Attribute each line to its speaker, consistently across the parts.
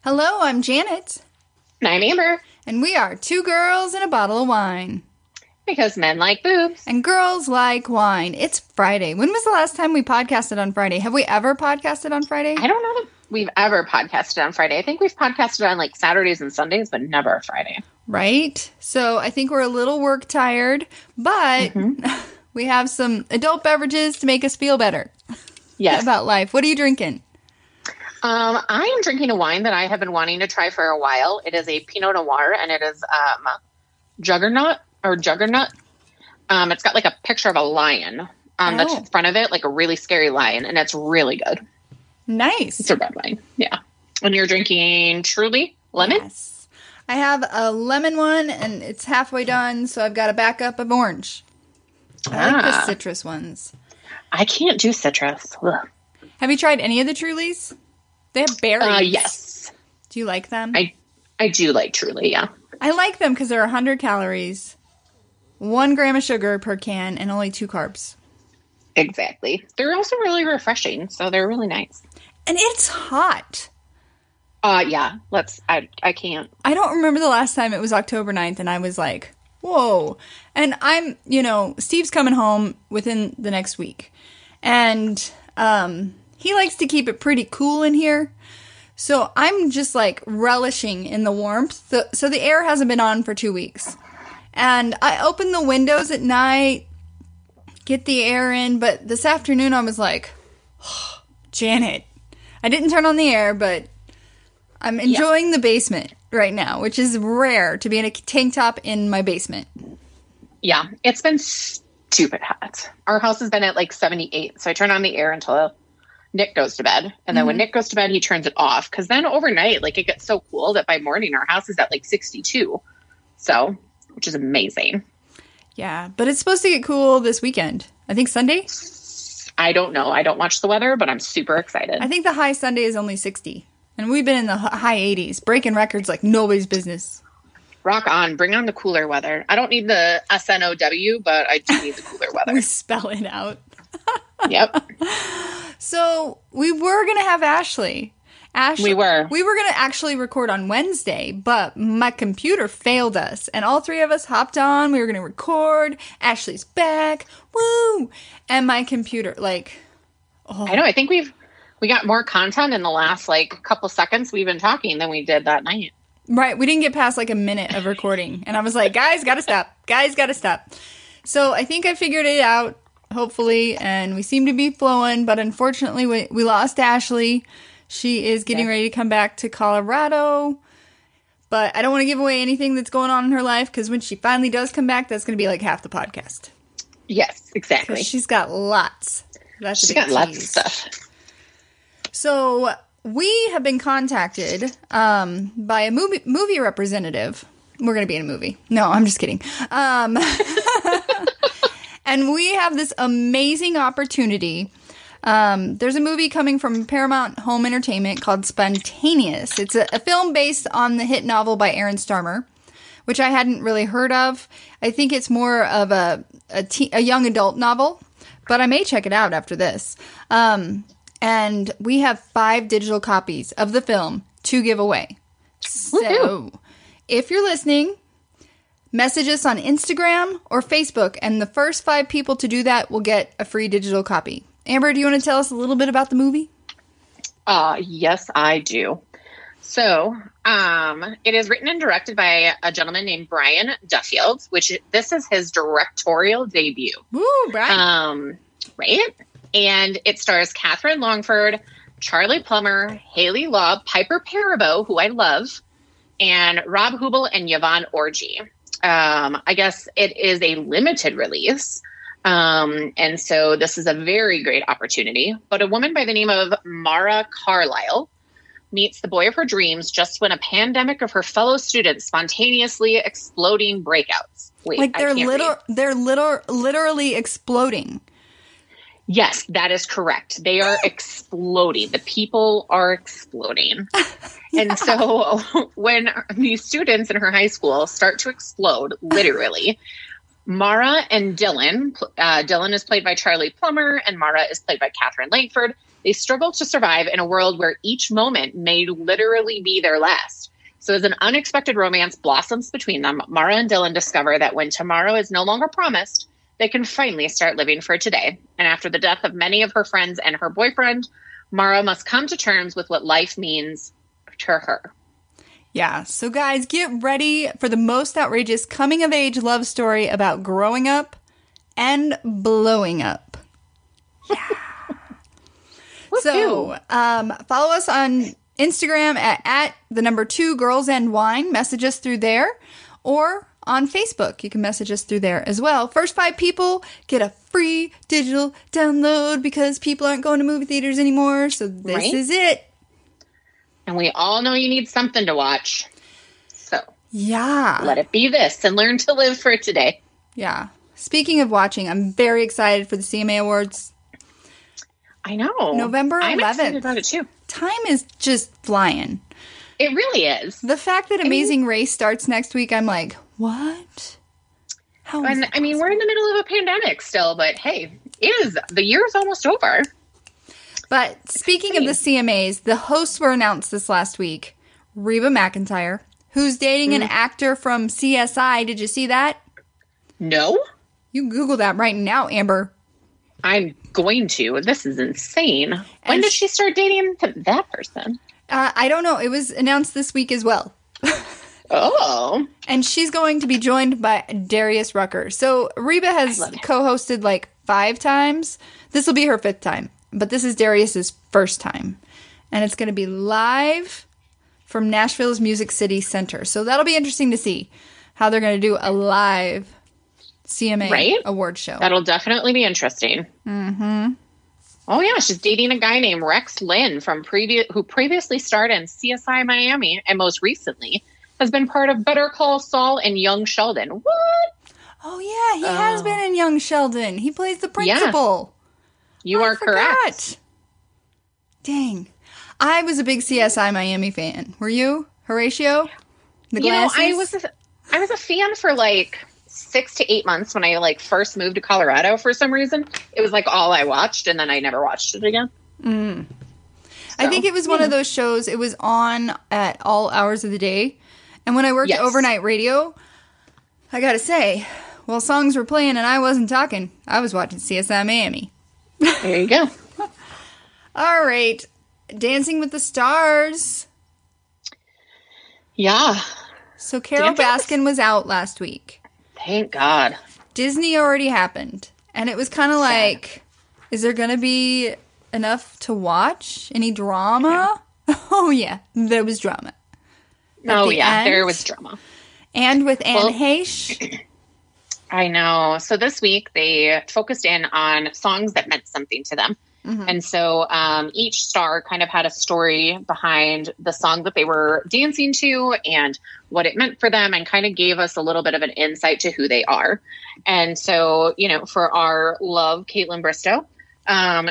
Speaker 1: Hello, I'm Janet.
Speaker 2: And I'm Amber.
Speaker 1: And we are two girls and a bottle of wine.
Speaker 2: Because men like boobs.
Speaker 1: And girls like wine. It's Friday. When was the last time we podcasted on Friday? Have we ever podcasted on Friday?
Speaker 2: I don't know that we've ever podcasted on Friday. I think we've podcasted on like Saturdays and Sundays, but never Friday.
Speaker 1: Right? So I think we're a little work tired, but we have some adult beverages to make us feel better.
Speaker 2: Yes.
Speaker 1: About life. What are you drinking?
Speaker 2: I am drinking a wine that I have been wanting to try for a while. It is a Pinot Noir, and it is Juggernaut. It's got like a picture of a lion on the front of it, like a really scary lion, and it's really good.
Speaker 1: Nice.
Speaker 2: It's a red wine. Yeah. And you're drinking Truly lemon?
Speaker 1: Yes. I have a lemon one, and it's halfway done, so I've got a backup of orange. I like the citrus ones.
Speaker 2: I can't do citrus. Ugh.
Speaker 1: Have you tried any of the Trulies? They have berries.
Speaker 2: Yes.
Speaker 1: Do you like them?
Speaker 2: I do like Truly, yeah.
Speaker 1: I like them because they're 100 calories, 1 gram of sugar per can, and only 2 carbs.
Speaker 2: Exactly. They're also really refreshing, so they're really nice.
Speaker 1: And it's hot.
Speaker 2: Yeah. I can't.
Speaker 1: I don't remember the last time it was October 9th, and I was like, whoa. And Steve's coming home within the next week. And he likes to keep it pretty cool in here. So I'm just like relishing in the warmth. So the air hasn't been on for 2 weeks. And I open the windows at night, get the air in. But this afternoon I was like, oh, Janet. I didn't turn on the air, but I'm enjoying the basement right now, which is rare to be in a tank top in my basement.
Speaker 2: Yeah, it's been stupid hot. Our house has been at like 78, so I turn on the air until Nick goes to bed. And then when Nick goes to bed, he turns it off. Because then overnight, like it gets so cool that by morning, our house is at like 62. So, which is amazing.
Speaker 1: Yeah, but it's supposed to get cool this weekend. I think Sunday?
Speaker 2: I don't know. I don't watch the weather, but I'm super excited.
Speaker 1: I think the high Sunday is only 60. And we've been in the high 80s, breaking records like nobody's business.
Speaker 2: Rock on. Bring on the cooler weather. I don't need the SNOW, but I do need the cooler weather.
Speaker 1: We spell it out.
Speaker 2: Yep.
Speaker 1: So we were going to have Ashley.
Speaker 2: We were
Speaker 1: going to actually record on Wednesday, but my computer failed us. And all three of us hopped on. We were going to record. Ashley's back. Woo! And my computer,
Speaker 2: I know. I think we got more content in the last, couple seconds we've been talking than we did that night.
Speaker 1: Right. We didn't get past, a minute of recording. And I was like, guys, gotta stop. Guys, gotta stop. So I think I figured it out, hopefully, and we seem to be flowing. But unfortunately, we lost Ashley. She is getting ready to come back to Colorado. But I don't want to give away anything that's going on in her life, because when she finally does come back, that's going to be like half the podcast.
Speaker 2: Yes, exactly.
Speaker 1: She's got lots.
Speaker 2: She's got lots of stuff.
Speaker 1: So we have been contacted by a movie representative. We're going to be in a movie. No, I'm just kidding. And we have this amazing opportunity. There's a movie coming from Paramount Home Entertainment called Spontaneous. It's a film based on the hit novel by Aaron Starmer, which I hadn't really heard of. I think it's more of a young adult novel, but I may check it out after this. And we have 5 digital copies of the film to give away. So if you're listening, message us on Instagram or Facebook, and the first 5 people to do that will get a free digital copy. Amber, do you want to tell us a little bit about the movie?
Speaker 2: Yes, I do. So, it is written and directed by a gentleman named Brian Duffield, this is his directorial debut.
Speaker 1: Woo, Brian.
Speaker 2: Right? And it stars Katherine, Langford, Charlie Plummer, Haley Law, Piper Perabo, who I love, and Rob Hubel and Yvonne Orji. I guess it is a limited release. And so this is a very great opportunity. But a woman by the name of Mara Carlisle meets the boy of her dreams just when a pandemic of her fellow students spontaneously exploding breakouts. Wait,
Speaker 1: they're literally exploding.
Speaker 2: Yes, that is correct. They are exploding. The people are exploding. Yeah. And so when these students in her high school start to explode, literally, Mara and Dylan is played by Charlie Plummer, and Mara is played by Katherine Langford. they struggle to survive in a world where each moment may literally be their last. So as an unexpected romance blossoms between them, Mara and Dylan discover that when tomorrow is no longer promised, they can finally start living for today. And after the death of many of her friends and her boyfriend, Mara must come to terms with what life means to her.
Speaker 1: Yeah, so guys, get ready for the most outrageous coming-of-age love story about growing up and blowing up. Yeah. So, follow us on Instagram at @2girlsandwine. Message us through there. Or on Facebook, you can message us through there as well. First 5 people get a free digital download because people aren't going to movie theaters anymore. So this is it.
Speaker 2: And we all know you need something to watch. So
Speaker 1: yeah,
Speaker 2: let it be this and learn to live for today.
Speaker 1: Yeah. Speaking of watching, I'm very excited for the CMA Awards.
Speaker 2: I know.
Speaker 1: November 11th.
Speaker 2: I'm excited about it too.
Speaker 1: Time is just flying.
Speaker 2: It really is.
Speaker 1: The fact that Amazing Race starts next week, I'm like, what?
Speaker 2: How is I mean, we're in the middle of a pandemic still, but hey, the year is almost over.
Speaker 1: But speaking of the CMAs, the hosts were announced this last week. Reba McEntire, who's dating an actor from CSI. Did you see that?
Speaker 2: No.
Speaker 1: You Google that right now, Amber.
Speaker 2: I'm going to. This is insane. When did she start dating that person?
Speaker 1: I don't know. It was announced this week as well.
Speaker 2: Oh. And
Speaker 1: she's going to be joined by Darius Rucker. So Reba has co-hosted like 5 times. This will be her 5th time. But this is Darius's first time. And it's going to be live from Nashville's Music City Center. So that'll be interesting to see how they're going to do a live CMA award show.
Speaker 2: That'll definitely be interesting.
Speaker 1: Mm-hmm.
Speaker 2: Oh, yeah. She's dating a guy named Rex Lynn who previously starred in CSI Miami and most recently has been part of Better Call Saul and Young Sheldon. What?
Speaker 1: Oh, yeah. He has been in Young Sheldon. He plays the principal.
Speaker 2: Yeah. You are correct.
Speaker 1: Dang. I was a big CSI Miami fan. Were you, Horatio? The glasses?
Speaker 2: I was a fan for like 6 to 8 months when I first moved to Colorado for some reason. It was all I watched, and then I never watched it again.
Speaker 1: So, I think it was one of those shows. It was on at all hours of the day. And when I worked overnight radio, I gotta say, while songs were playing and I wasn't talking, I was watching CSI Miami.
Speaker 2: There you go.
Speaker 1: All right. Dancing with the Stars.
Speaker 2: Yeah.
Speaker 1: So Carol Baskin was out last week.
Speaker 2: Thank God.
Speaker 1: Disney already happened. And it was kind of like, is there going to be enough to watch? Any drama? Yeah. Oh, yeah. There was drama.
Speaker 2: There was drama.
Speaker 1: And with Anne Heche.
Speaker 2: I know. So this week they focused in on songs that meant something to them. Mm-hmm. And so each star kind of had a story behind the song that they were dancing to and what it meant for them and kind of gave us a little bit of an insight to who they are. And so, for our love, Caitlin Bristow,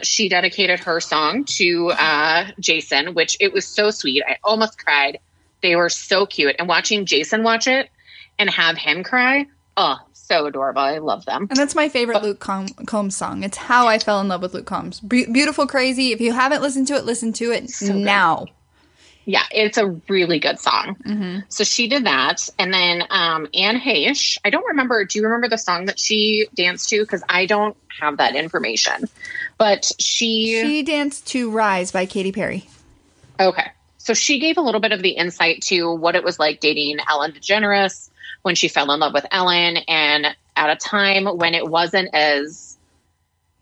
Speaker 2: she dedicated her song to Jason, which it was so sweet. I almost cried. They were so cute. And watching Jason watch it and have him cry, so adorable. I love them.
Speaker 1: And that's my favorite Luke Combs song. It's how I fell in love with Luke Combs. Beautiful Crazy. If you haven't listened to it, listen to it now.
Speaker 2: Yeah, it's a really good song.
Speaker 1: Mm-hmm.
Speaker 2: So she did that. And then Anne Heche, I don't remember. Do you remember the song that she danced to? Because I don't have that information. But she
Speaker 1: danced to Rise by Katy Perry.
Speaker 2: Okay. So she gave a little bit of the insight to what it was like dating Ellen DeGeneres when she fell in love with Ellen, and at a time when it wasn't as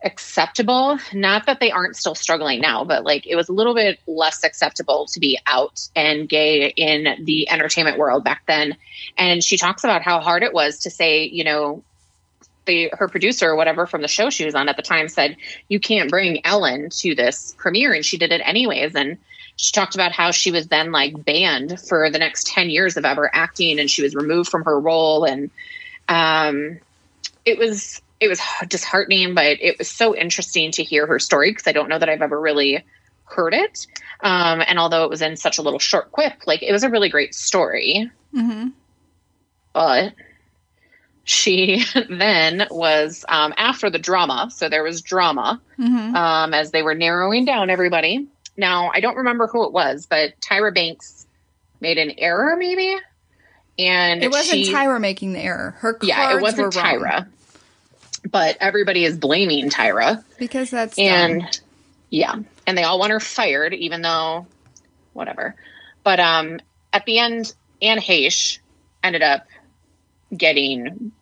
Speaker 2: acceptable. Not that they aren't still struggling now, but it was a little bit less acceptable to be out and gay in the entertainment world back then. And she talks about how hard it was to say, her producer or whatever from the show she was on at the time said, you can't bring Ellen to this premiere. And she did it anyways. And she talked about how she was then banned for the next 10 years of ever acting, and she was removed from her role. And it was disheartening, but it was so interesting to hear her story because I don't know that I've ever really heard it. And although it was in such a little short quip, it was a really great story.
Speaker 1: Mm-hmm.
Speaker 2: But she then was, after the drama, so there was drama, as they were narrowing down everybody. Now, I don't remember who it was, but Tyra Banks made an error, maybe? And
Speaker 1: it wasn't Tyra making the error. Her cards
Speaker 2: it wasn't
Speaker 1: were wrong.
Speaker 2: Tyra. But everybody is blaming Tyra.
Speaker 1: Because that's
Speaker 2: dumb. And they all want her fired, even though, whatever. But at the end, Anne Heche ended up getting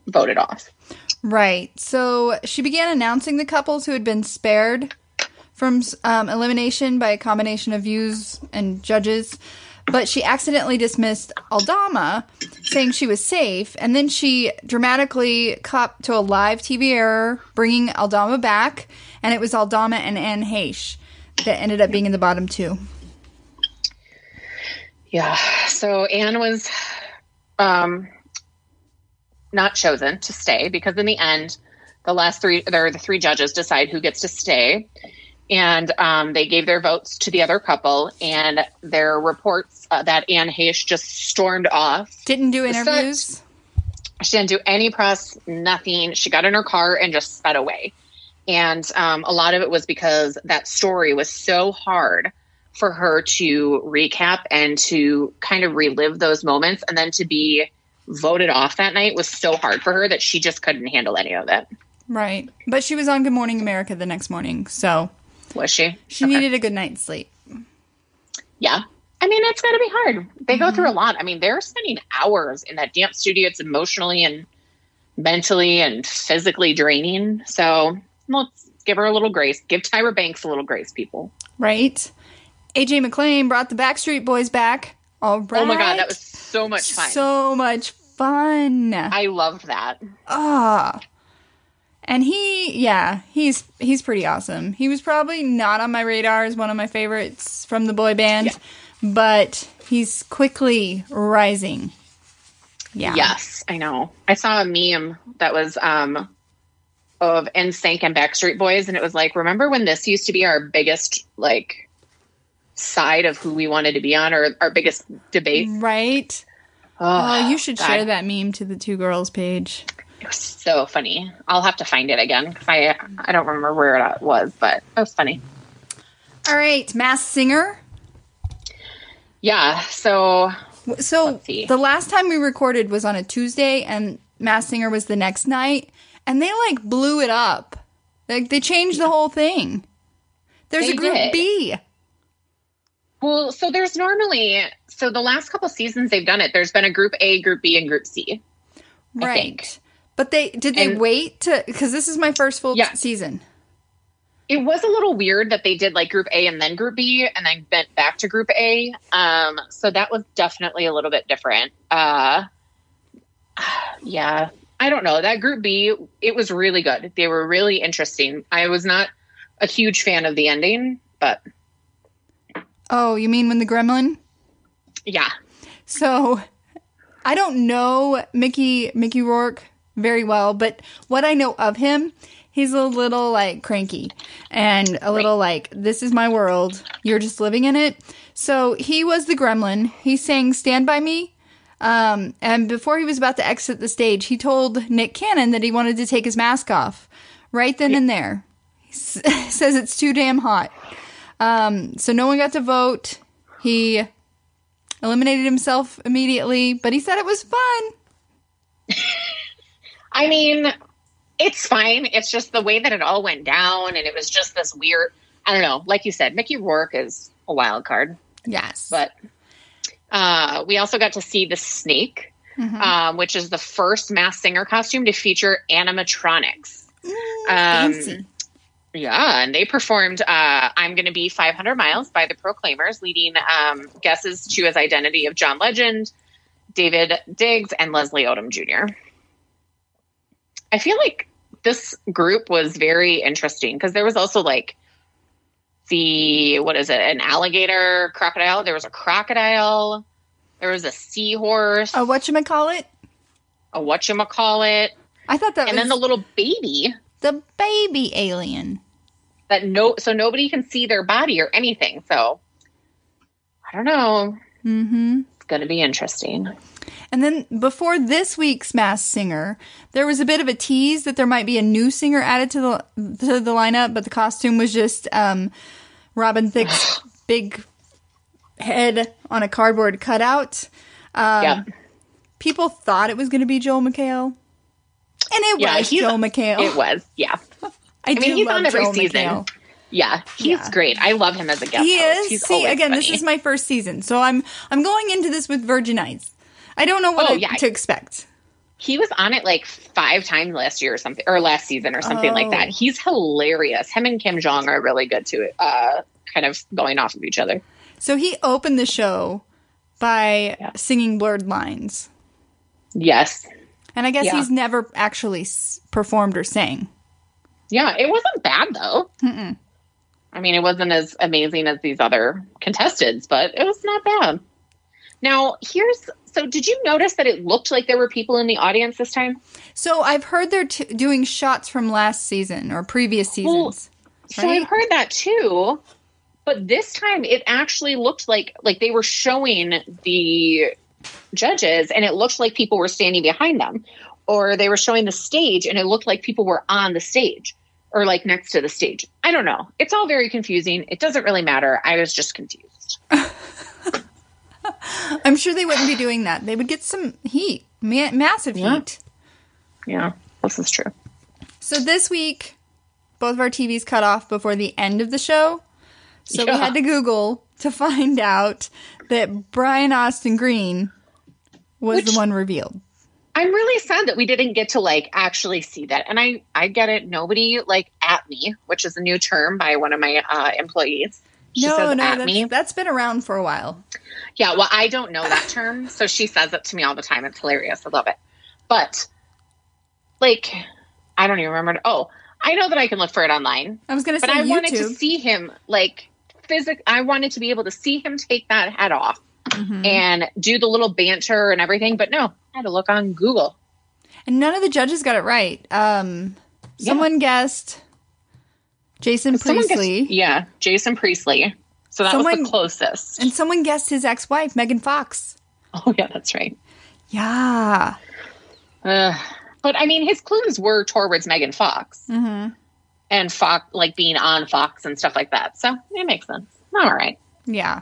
Speaker 2: voted off.
Speaker 1: Right. So she began announcing the couples who had been spared from elimination by a combination of views and judges. But she accidentally dismissed Aldama, saying she was safe. And then she dramatically copped to a live TV error, bringing Aldama back. And it was Aldama and Anne Heche that ended up being in the bottom two.
Speaker 2: Yeah. So Anne was not chosen to stay because in the end, the three judges decide who gets to stay. And they gave their votes to the other couple, and their reports that Anne Heche just stormed off.
Speaker 1: Didn't do interviews?
Speaker 2: She didn't do any press, nothing. She got in her car and just sped away. And a lot of it was because that story was so hard for her to recap and to kind of relive those moments. And then to be voted off that night was so hard for her that she just couldn't handle any of it.
Speaker 1: Right. But she was on Good Morning America the next morning, so...
Speaker 2: Was she?
Speaker 1: She needed a good night's sleep.
Speaker 2: Yeah. I mean, it's got to be hard. They go through a lot. I mean, they're spending hours in that dance studio. It's emotionally and mentally and physically draining. So let's give her a little grace. Give Tyra Banks a little grace, people.
Speaker 1: Right. AJ McClain brought the Backstreet Boys back. All right.
Speaker 2: Oh, my God. That was so much fun.
Speaker 1: So much fun.
Speaker 2: I loved that.
Speaker 1: And he's pretty awesome. He was probably not on my radar as one of my favorites from the boy band, but he's quickly rising. Yeah.
Speaker 2: Yes, I know. I saw a meme that was of NSYNC and Backstreet Boys, and it was like, remember when this used to be our biggest, like, side of who we wanted to be on, or our biggest debate?
Speaker 1: Right. Oh, you should share that meme to the Two Girls page.
Speaker 2: It was so funny. I'll have to find it again because I don't remember where it was, but it was funny.
Speaker 1: All right, Masked Singer.
Speaker 2: Yeah, so
Speaker 1: the last time we recorded was on a Tuesday, and Masked Singer was the next night, and they like blew it up. Like they changed the whole thing. There's a group B.
Speaker 2: Well, so there's normally the last couple seasons they've done it. There's been a group A, group B, and group C.
Speaker 1: Right.
Speaker 2: I think.
Speaker 1: But did they wait to, because this is my first full season.
Speaker 2: It was a little weird that they did like group A and then group B and then went back to group A. So that was definitely a little bit different. Yeah, I don't know. That group B, it was really good. They were really interesting. I was not a huge fan of the ending, but.
Speaker 1: Oh, you mean when the gremlin?
Speaker 2: Yeah.
Speaker 1: So I don't know Mickey Rourke very well, but what I know of him, he's a little like cranky and a little like, this is my world. You're just living in it. So he was the gremlin. He sang Stand By Me. And before he was about to exit the stage, he told Nick Cannon that he wanted to take his mask off right then and there. He says it's too damn hot. So no one got to vote. He eliminated himself immediately, but he said it was fun.
Speaker 2: I mean, it's fine. It's just the way that it all went down, and it was just this weird, I don't know, like you said, Mickey Rourke is a wild card.
Speaker 1: Yes.
Speaker 2: But we also got to see the snake, which is the first Masked Singer costume to feature animatronics.
Speaker 1: Fancy.
Speaker 2: Yeah, and they performed I'm Gonna Be 500 Miles by the Proclaimers, leading guesses to his identity of John Legend, David Diggs, and Leslie Odom Jr. I feel like this group was very interesting because there was also like an alligator, crocodile. There was a crocodile. There was a seahorse.
Speaker 1: A whatchamacallit?
Speaker 2: A whatchamacallit.
Speaker 1: I thought that
Speaker 2: and then the little baby.
Speaker 1: The baby alien.
Speaker 2: So nobody can see their body or anything. So I don't know. Mm-hmm. It's going to be interesting.
Speaker 1: And then before this week's Masked Singer, there was a bit of a tease that there might be a new singer added to the lineup, but the costume was just Robin Thicke's big head on a cardboard cutout. People thought it was going to be Joel McHale. And it was Joel McHale.
Speaker 2: It was, yeah. I mean, he's on every season. McHale. Yeah, he's great. I love him as a guest
Speaker 1: host.
Speaker 2: Is.
Speaker 1: He's See, again, funny. This is my first season, so I'm going into this with virgin eyes. I don't know what to expect.
Speaker 2: He was on it like 5 times last year or something, or last season or something like that. He's hilarious. Him and Kim Jong are really good to kind of going off of each other.
Speaker 1: So he opened the show by singing Blurred Lines.
Speaker 2: Yes.
Speaker 1: And I guess he's never actually performed or sang.
Speaker 2: Yeah, it wasn't bad though. Mm-mm. I mean, it wasn't as amazing as these other contestants, but it was not bad. Now, so did you notice that it looked like there were people in the audience this time?
Speaker 1: So I've heard they're doing shots from last season or previous seasons.
Speaker 2: Well, so I've heard that too, but this time it actually looked like they were showing the judges and it looked like people were standing behind them, or they were showing the stage and it looked like people were on the stage. Or like next to the stage. I don't know. It's all very confusing. It doesn't really matter. I was just confused.
Speaker 1: I'm sure they wouldn't be doing that. They would get some heat. Massive heat.
Speaker 2: Yeah, this is true.
Speaker 1: So this week, both of our TVs cut off before the end of the show. So we had to Google to find out that Brian Austin Green was the one revealed.
Speaker 2: I'm really sad that we didn't get to actually see that. And I get it. Nobody at me, which is a new term by one of my employees. She says at me.
Speaker 1: That's been around for a while.
Speaker 2: Yeah. Well, I don't know that term. So she says it to me all the time. It's hilarious. I love it. But I don't even remember. I know that I can look for it online.
Speaker 1: I was going to say,
Speaker 2: but I
Speaker 1: YouTube.
Speaker 2: wanted to see him I wanted to be able to see him take that head off. Mm-hmm. And do the little banter and everything. But no, I had to look on Google.
Speaker 1: And none of the judges got it right. Someone guessed Jason Priestley.
Speaker 2: Jason Priestley. So that was the closest.
Speaker 1: And someone guessed his ex-wife, Megan Fox.
Speaker 2: Oh, yeah, that's right.
Speaker 1: Yeah.
Speaker 2: But, I mean, his clues were towards Megan Fox. Mm-hmm. And Fox, being on Fox and stuff like that. So it makes sense. All right.
Speaker 1: Yeah.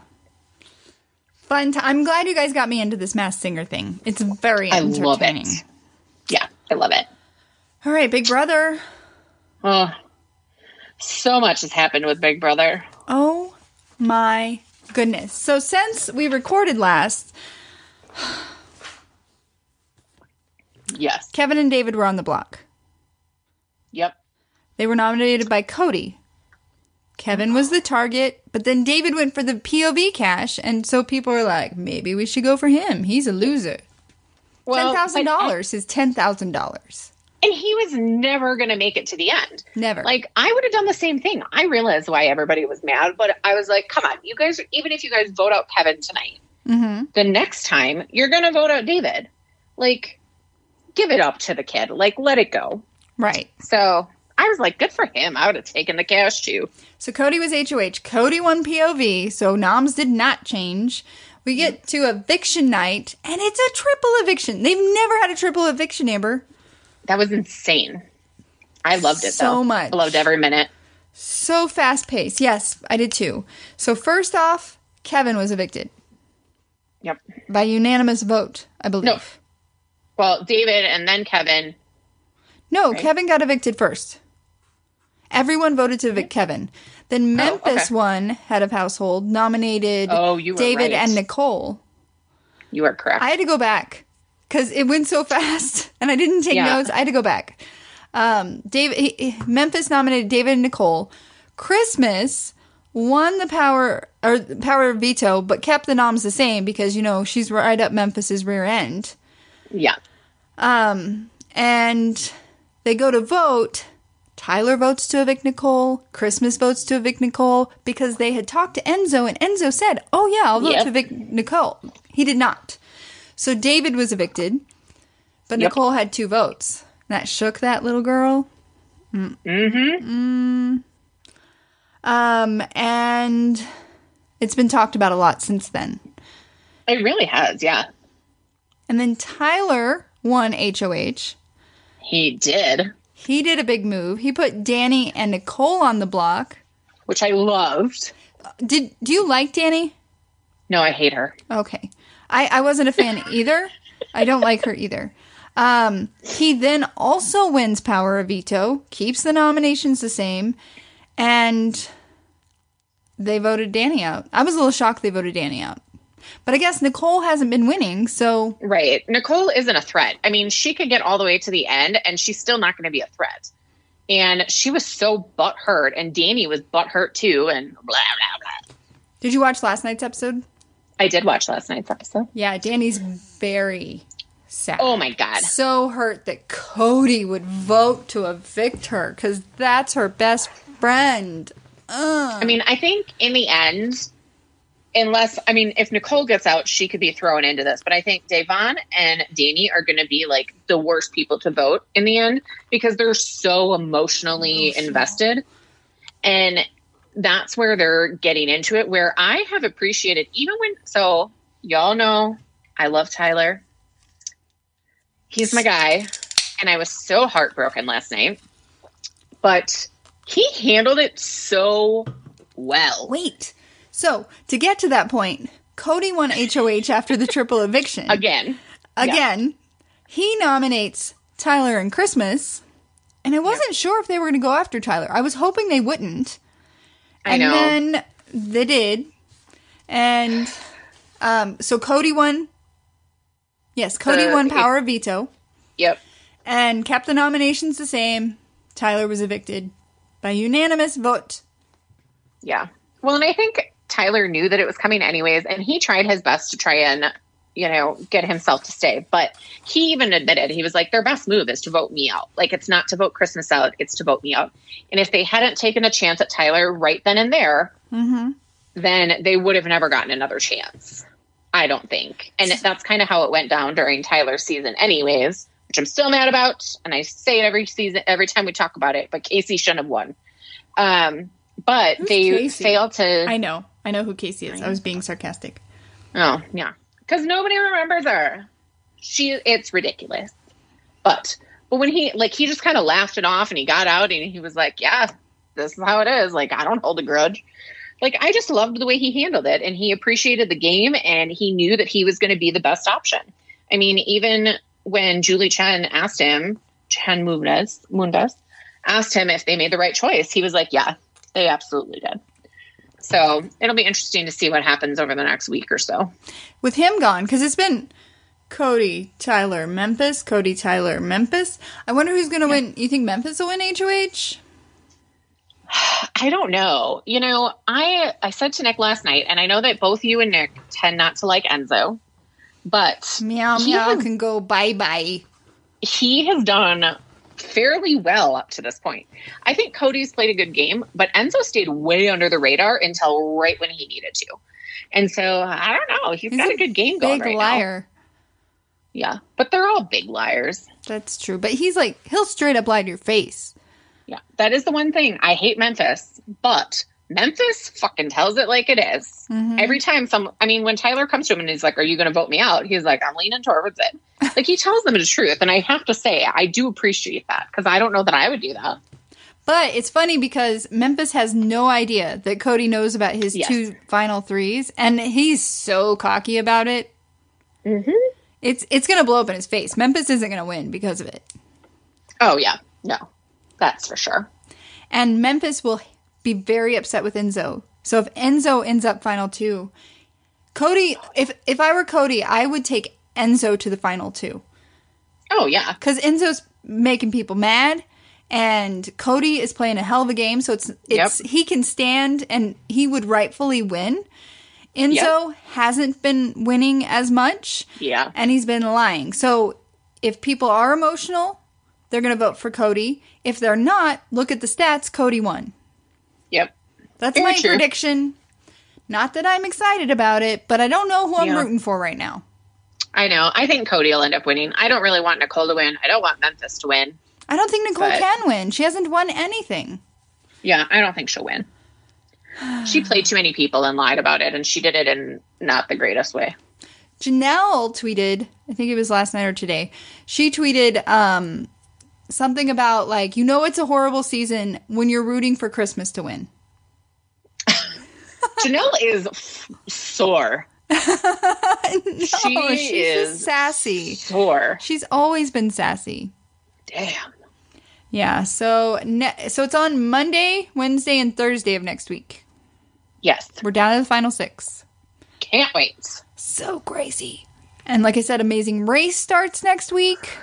Speaker 1: Fun time. I'm glad you guys got me into this Masked Singer thing. It's very entertaining.
Speaker 2: I love it. Yeah, I love it.
Speaker 1: All right, Big Brother.
Speaker 2: Oh, so much has happened with Big Brother.
Speaker 1: Oh, my goodness. So since we recorded last,
Speaker 2: yes,
Speaker 1: Kevin and David were on the block.
Speaker 2: Yep.
Speaker 1: They were nominated by Cody. Kevin was the target, but then David went for the POV cash, and so people are like, maybe we should go for him. He's a loser. Well, $10,000 is $10,000.
Speaker 2: And he was never going to make it to the end.
Speaker 1: Never.
Speaker 2: I would have done the same thing. I realized why everybody was mad, but I was like, come on, you guys, even if you guys vote out Kevin tonight, the next time you're going to vote out David. Give it up to the kid. Let it go.
Speaker 1: Right.
Speaker 2: So I was like, good for him. I would have taken the cash too.
Speaker 1: So Cody was HOH. Cody won POV, so noms did not change. We get to eviction night, and it's a triple eviction. They've never had a triple eviction, Amber.
Speaker 2: That was insane. I loved it,
Speaker 1: so much.
Speaker 2: I loved every minute.
Speaker 1: So fast-paced. Yes, I did too. So first off, Kevin was evicted.
Speaker 2: Yep.
Speaker 1: By unanimous vote, I believe.
Speaker 2: No. Well, David and then Kevin.
Speaker 1: No, right? Kevin got evicted first. Everyone voted to evict Kevin. Then Memphis won head of household, nominated David and Nicole.
Speaker 2: You are correct.
Speaker 1: I had to go back because it went so fast and I didn't take notes. I had to go back. Memphis nominated David and Nicole. Christmas won the power of veto, but kept the noms the same because, she's right up Memphis's rear end.
Speaker 2: Yeah.
Speaker 1: And they go to vote. Tyler votes to evict Nicole. Christmas votes to evict Nicole because they had talked to Enzo, and Enzo said, oh, yeah, I'll vote to evict Nicole. He did not. So David was evicted, but Nicole had 2 votes. That shook that little girl. And it's been talked about a lot since then.
Speaker 2: It really has, yeah.
Speaker 1: And then Tyler won HOH.
Speaker 2: He did.
Speaker 1: He did a big move. He put Danny and Nicole on the block. Which
Speaker 2: I loved.
Speaker 1: Do you like Danny?
Speaker 2: No, I hate her.
Speaker 1: Okay. I wasn't a fan either. I don't like her either. He then also wins Power of Veto, keeps the nominations the same, and they voted Danny out. I was a little shocked they voted Danny out. But I guess Nicole hasn't been winning, so...
Speaker 2: Right. Nicole isn't a threat. I mean, she could get all the way to the end, and she's still not going to be a threat. And she was so butthurt, and Danny was butthurt too, and blah, blah, blah.
Speaker 1: Did you watch last night's episode?
Speaker 2: I did watch last night's episode.
Speaker 1: Yeah, Danny's very sad.
Speaker 2: Oh, my God.
Speaker 1: So hurt that Cody would vote to evict her, because that's her best friend.
Speaker 2: I mean, I think in the end... if Nicole gets out, she could be thrown into this. But I think Devon and Danny are going to be like the worst people to vote in the end because they're so emotionally invested. And that's where they're getting into it, where I have appreciated so y'all know I love Tyler. He's my guy. And I was so heartbroken last night. But he handled it so well.
Speaker 1: Wait. So, to get to that point, Cody won HOH after the triple eviction.
Speaker 2: Again.
Speaker 1: Yeah. He nominates Tyler and Christmas, and I wasn't sure if they were going to go after Tyler. I was hoping they wouldn't.
Speaker 2: I know.
Speaker 1: And then they did. And so Cody won. Yes, Cody won Power of Veto.
Speaker 2: Yep.
Speaker 1: And kept the nominations the same. Tyler was evicted by unanimous vote.
Speaker 2: Yeah. Well, and I think Tyler knew that it was coming anyways, and he tried his best to try and, get himself to stay. But he even admitted, he was like, their best move is to vote me out. Like, it's not to vote Christmas out, it's to vote me out. And if they hadn't taken a chance at Tyler right then and there, then they would have never gotten another chance. I don't think. And that's kind of how it went down during Tyler's season anyways, which I'm still mad about. And I say it every time we talk about it, but Casey shouldn't have won. But
Speaker 1: Who's
Speaker 2: they
Speaker 1: Casey?
Speaker 2: failed to...
Speaker 1: I know who Casey is. I was being sarcastic.
Speaker 2: Oh, yeah. Because nobody remembers her. It's ridiculous. But when he just kind of laughed it off and he got out and he was like, yeah, this is how it is. Like, I don't hold a grudge. Like, I just loved the way he handled it. And he appreciated the game and he knew that he was going to be the best option. I mean, even when Julie Chen asked him, Mundas, asked him if they made the right choice, he was like, yeah. They absolutely did. So it'll be interesting to see what happens over the next week or so.
Speaker 1: With him gone, because it's been Cody, Tyler, Memphis, Cody, Tyler, Memphis. I wonder who's going to win. You think Memphis will win HOH?
Speaker 2: I don't know. I said to Nick last night, and I know that both you and Nick tend not to like Enzo, but...
Speaker 1: Meow, can go bye-bye.
Speaker 2: He has done... fairly well up to this point. I think Cody's played a good game, but Enzo stayed way under the radar until right when he needed to. And so, I don't know. He's got a good game going right now. Big
Speaker 1: liar.
Speaker 2: Yeah, but they're all big liars.
Speaker 1: That's true. But he'll straight up lie to your face.
Speaker 2: Yeah, that is the one thing. I hate Memphis, but Memphis fucking tells it like it is. Mm-hmm. Every time when Tyler comes to him and he's like, are you going to vote me out? He's like, I'm leaning towards it. Like, he tells them the truth. And I have to say, I do appreciate that because I don't know that I would do that.
Speaker 1: But it's funny because Memphis has no idea that Cody knows about his two final threes. And he's so cocky about it. Mm-hmm. It's going to blow up in his face. Memphis isn't going to win because of it.
Speaker 2: Oh, yeah. No, that's for sure.
Speaker 1: And Memphis will be very upset with Enzo. So if Enzo ends up final two, Cody, if I were Cody, I would take Enzo to the final two.
Speaker 2: Oh, yeah.
Speaker 1: Because Enzo's making people mad, and Cody is playing a hell of a game, so it's he can stand, and he would rightfully win. Enzo hasn't been winning as much, and he's been lying. So if people are emotional, they're going to vote for Cody. If they're not, look at the stats, Cody won.
Speaker 2: Yep.
Speaker 1: That's my prediction. Not that I'm excited about it, but I don't know who I'm rooting for right now.
Speaker 2: I know. I think Cody will end up winning. I don't really want Nicole to win. I don't want Memphis to win.
Speaker 1: I don't think Nicole can win. She hasn't won anything.
Speaker 2: Yeah, I don't think she'll win. She played too many people and lied about it, and she did it in not the greatest way.
Speaker 1: Janelle tweeted, I think it was last night or today, she tweeted something about, like, it's a horrible season when you're rooting for Christmas to win.
Speaker 2: Janelle is sore.
Speaker 1: She's just sassy.
Speaker 2: Sore.
Speaker 1: She's always been sassy.
Speaker 2: Damn.
Speaker 1: Yeah, so it's on Monday, Wednesday, and Thursday of next week.
Speaker 2: Yes.
Speaker 1: We're down to the final 6.
Speaker 2: Can't wait.
Speaker 1: So crazy. And like I said, Amazing Race starts next week.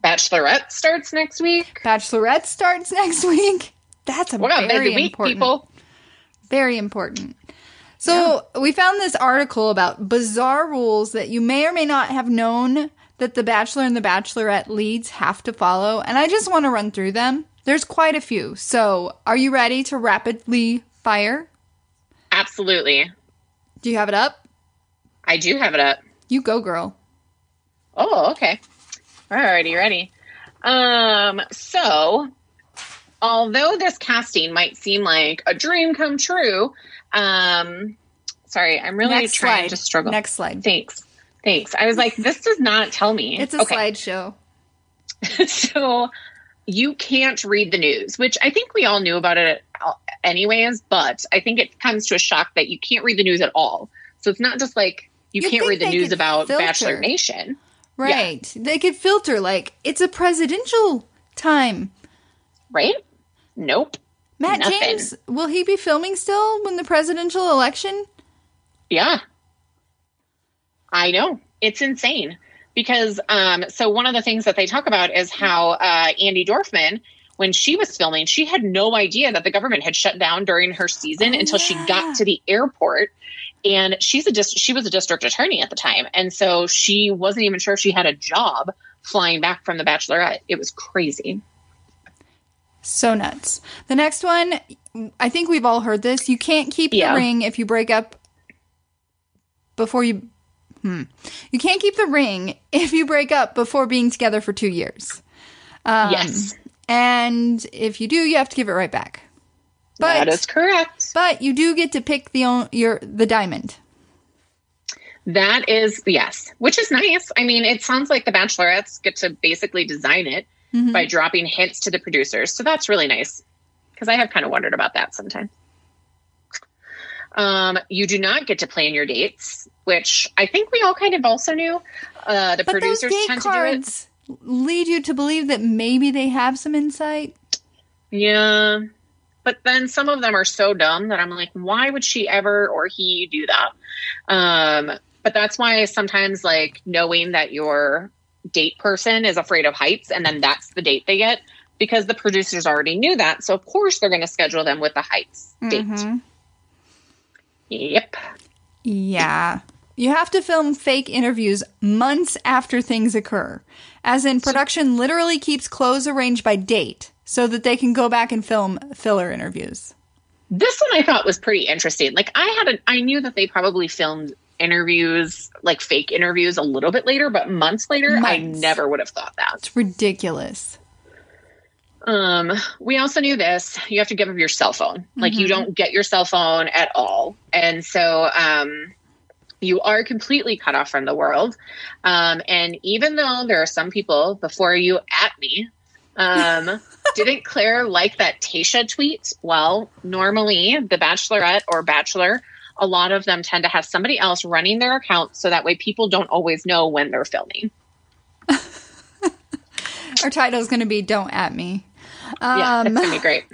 Speaker 2: Bachelorette starts next week.
Speaker 1: Bachelorette starts next week. That's a very important
Speaker 2: people.
Speaker 1: Very important. So we found this article about bizarre rules that you may or may not have known that the Bachelor and the Bachelorette leads have to follow. And I just want to run through them. There's quite a few. So are you ready to rapidly fire?
Speaker 2: Absolutely.
Speaker 1: Do you have it up?
Speaker 2: I do have it up.
Speaker 1: You go, girl.
Speaker 2: Oh, okay. Alrighty, ready. So, although this casting might seem like a dream come true, sorry, I'm really trying to struggle.
Speaker 1: Next slide.
Speaker 2: Thanks. I was like, this does not tell me.
Speaker 1: It's a slideshow.
Speaker 2: So, you can't read the news, which I think we all knew about it anyways, but I think it comes to a shock that you can't read the news at all. So it's not just like you can't read the news about Bachelor Nation.
Speaker 1: Right. Yeah. They could filter, like, it's a presidential time.
Speaker 2: Right? Nope.
Speaker 1: Matt James, will he be filming still when the presidential election?
Speaker 2: Yeah. I know. It's insane. Because, so one of the things that they talk about is how Andy Dorfman, when she was filming, she had no idea that the government had shut down during her season until she got to the airport. And she was a district attorney at the time. And so she wasn't even sure if she had a job flying back from the Bachelorette. It was crazy.
Speaker 1: So nuts. The next one, I think we've all heard this. You can't keep the ring if you break up before you... You can't keep the ring if you break up before being together for 2 years.
Speaker 2: Yes.
Speaker 1: And if you do, you have to give it right back. But,
Speaker 2: that is correct.
Speaker 1: But you do get to pick the diamond.
Speaker 2: That is, yes, which is nice. I mean, it sounds like the Bachelorettes get to basically design it by dropping hints to the producers. So that's really nice because I have kind of wondered about that sometimes. You do not get to plan your dates, which I think we all kind of also knew. The producers tend to do it.
Speaker 1: Lead you to believe that maybe they have some insight.
Speaker 2: Yeah. But then some of them are so dumb that I'm like, why would she ever or he do that? But that's why sometimes, like, knowing that your date person is afraid of heights and then that's the date they get, because the producers already knew that. So, of course, they're going to schedule them with the heights date. Yep.
Speaker 1: Yeah. You have to film fake interviews months after things occur. As in, production literally keeps clothes arranged by date so that they can go back and film filler interviews.
Speaker 2: This one I thought was pretty interesting. Like, I knew that they probably filmed interviews, like fake interviews, a little bit later, but months later, I never would have thought that.
Speaker 1: It's ridiculous.
Speaker 2: We also knew this. You have to give up your cell phone. Like, you don't get your cell phone at all. And so, you are completely cut off from the world. And even though there are some people before you at me, didn't Claire like that Tayshia tweet? Well, normally the Bachelorette or Bachelor, a lot of them tend to have somebody else running their account so that way people don't always know when they're filming.
Speaker 1: Our title is going to be Don't At Me.
Speaker 2: Yeah, that's going to be great.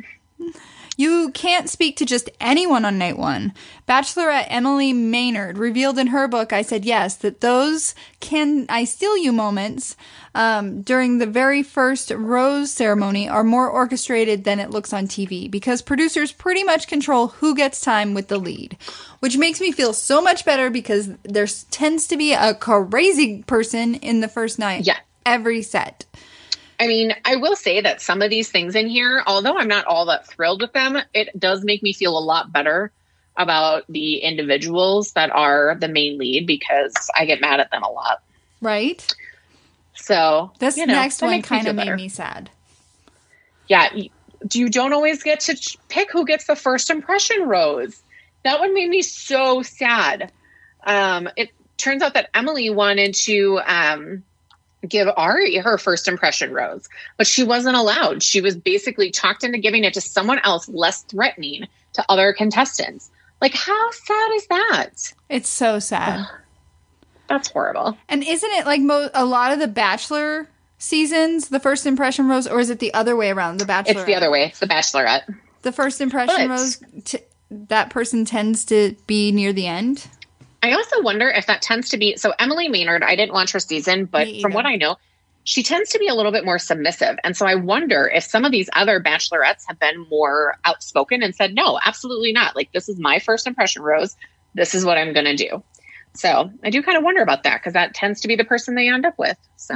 Speaker 1: You can't speak to just anyone on night one. Bachelorette Emily Maynard revealed in her book, I Said Yes, that those Can I Steal You moments during the very first rose ceremony are more orchestrated than it looks on TV because producers pretty much control who gets time with the lead, which makes me feel so much better because there tends to be a crazy person in the first night.
Speaker 2: Yeah.
Speaker 1: Every set.
Speaker 2: I mean, I will say that some of these things in here, although I'm not all that thrilled with them, it does make me feel a lot better about the individuals that are the main lead because I get mad at them a lot.
Speaker 1: Right.
Speaker 2: So
Speaker 1: this next one kind of made me sad.
Speaker 2: Yeah. You don't always get to pick who gets the first impression rose. That one made me so sad. It turns out that Emily wanted to give Ari her first impression rose, but she wasn't allowed. She was basically talked into giving it to someone else less threatening to other contestants. Like, how sad is that?
Speaker 1: It's so sad.
Speaker 2: That's horrible.
Speaker 1: And isn't it like a lot of the Bachelor seasons, the first impression rose, or is it the other way around? The Bachelorette?
Speaker 2: It's the other way. It's the Bachelorette.
Speaker 1: The first impression rose, that person tends to be near the end.
Speaker 2: I also wonder if that tends to be... So Emily Maynard, I didn't watch her season, but from what I know, she tends to be a little bit more submissive. And so I wonder if some of these other bachelorettes have been more outspoken and said, no, absolutely not. Like, this is my first impression rose. This is what I'm going to do. So I do kind of wonder about that, because that tends to be the person they end up with. So,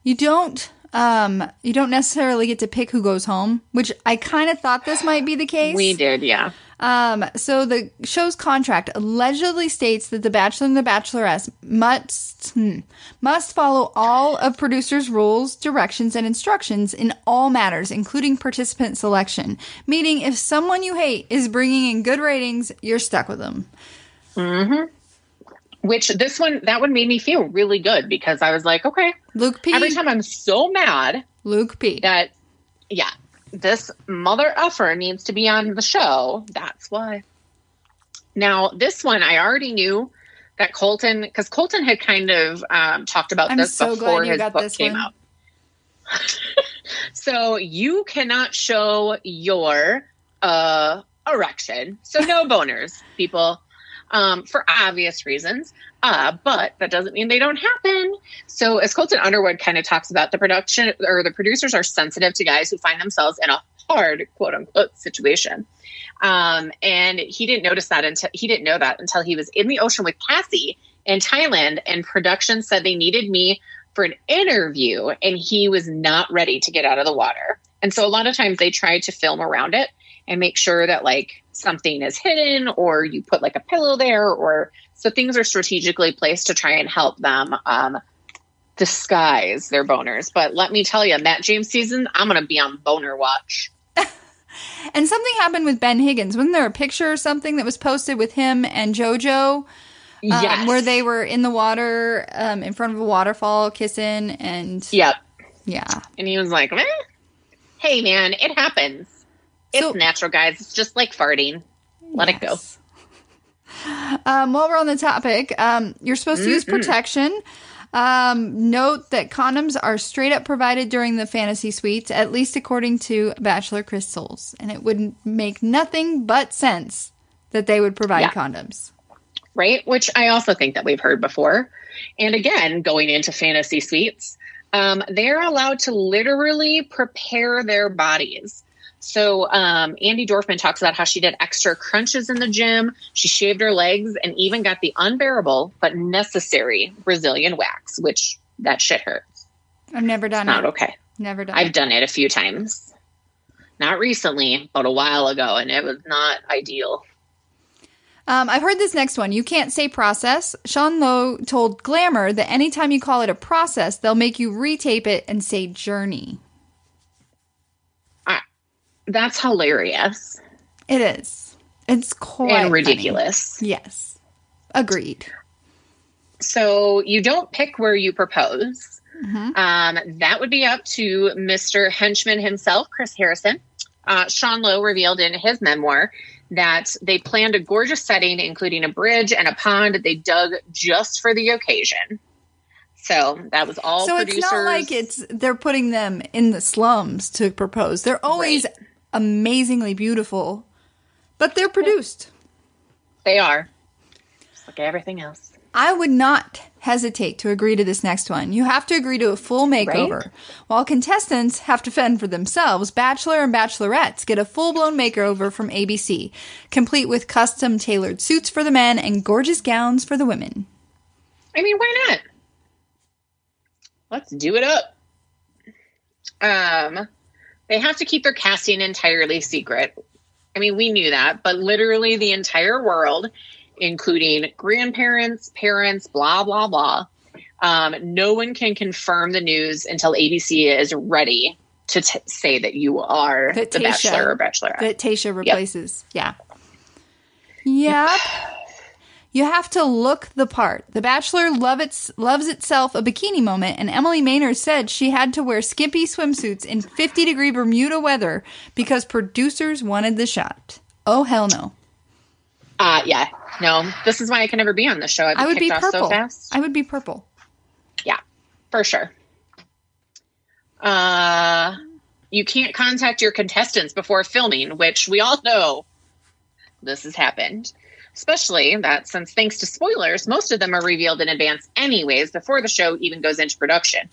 Speaker 1: you don't necessarily get to pick who goes home, which I kind of thought this might be the case.
Speaker 2: We did, yeah.
Speaker 1: So the show's contract allegedly states that the Bachelor and the Bachelorette must follow all of producers' rules, directions, and instructions in all matters, including participant selection. Meaning, if someone you hate is bringing in good ratings, you're stuck with them.
Speaker 2: Mm-hmm. Which that one made me feel really good, because I was like, okay,
Speaker 1: Luke P.
Speaker 2: Every time I'm so mad,
Speaker 1: Luke P.
Speaker 2: that, yeah, this mother effer needs to be on the show. That's why. Now, this one, I already knew that Colton, because Colton had kind of talked about this before his book came out. So you cannot show your erection. So no boners, people, for obvious reasons. But that doesn't mean they don't happen. So as Colton Underwood kind of talks about, the production or the producers are sensitive to guys who find themselves in a hard, quote unquote, situation. And he didn't know that until he was in the ocean with Cassie in Thailand, and production said they needed me for an interview, and he was not ready to get out of the water. And so a lot of times they try to film around it and make sure that like something is hidden, or you put like a pillow there, or so things are strategically placed to try and help them disguise their boners. But let me tell you, Matt James season, I'm going to be on boner watch.
Speaker 1: And something happened with Ben Higgins. Wasn't there a picture or something that was posted with him and JoJo?
Speaker 2: Yes.
Speaker 1: Where they were in the water, in front of a waterfall, kissing, and...
Speaker 2: Yep.
Speaker 1: Yeah.
Speaker 2: And he was like, hey, man, it happens. It's natural, guys. It's just like farting. Let it go.
Speaker 1: While we're on the topic, you're supposed to use protection. Note that condoms are straight up provided during the fantasy suites, at least according to Bachelor Crystals. And it would make nothing but sense that they would provide condoms.
Speaker 2: Right? Which I also think that we've heard before. And again, going into fantasy suites, they're allowed to literally prepare their bodies. So Andy Dorfman talks about how she did extra crunches in the gym. She shaved her legs and even got the unbearable but necessary Brazilian wax, which that shit hurts.
Speaker 1: I've never done it.
Speaker 2: Not okay.
Speaker 1: Never done
Speaker 2: it.
Speaker 1: I've
Speaker 2: done it a few times. Not recently, but a while ago, and it was not ideal.
Speaker 1: I've heard this next one. You can't say process. Sean Lowe told Glamour that anytime you call it a process, they'll make you retape it and say journey.
Speaker 2: That's hilarious.
Speaker 1: It is. It's quite
Speaker 2: and ridiculous.
Speaker 1: Funny. Yes. Agreed.
Speaker 2: So you don't pick where you propose. Mm-hmm. That would be up to Mr. Henchman himself, Chris Harrison. Sean Lowe revealed in his memoir that they planned a gorgeous setting, including a bridge and a pond they dug just for the occasion. So that was all producers.
Speaker 1: It's not like they're putting them in the slums to propose. They're always amazingly beautiful, but they're produced.
Speaker 2: They are. Just like everything else.
Speaker 1: I would not hesitate to agree to this next one. You have to agree to a full makeover. Right? While contestants have to fend for themselves, Bachelor and Bachelorettes get a full-blown makeover from ABC, complete with custom-tailored suits for the men and gorgeous gowns for the women.
Speaker 2: I mean, why not? Let's do it up. They have to keep their casting entirely secret. I mean, we knew that, but literally the entire world, including grandparents, parents, blah, blah, blah. No one can confirm the news until ABC is ready to say that you are the Bachelor or Bachelorette.
Speaker 1: That Tayshia replaces. Yep. You have to look the part. The Bachelor loves itself a bikini moment, and Emily Maynard said she had to wear skimpy swimsuits in 50-degree Bermuda weather because producers wanted the shot. Oh, hell no.
Speaker 2: Yeah. No, this is why I can never be on the show.
Speaker 1: I would be purple.
Speaker 2: So fast.
Speaker 1: I would be purple.
Speaker 2: Yeah, for sure. You can't contact your contestants before filming, which we all know this has happened. Especially that since, thanks to spoilers, most of them are revealed in advance anyways, before the show even goes into production.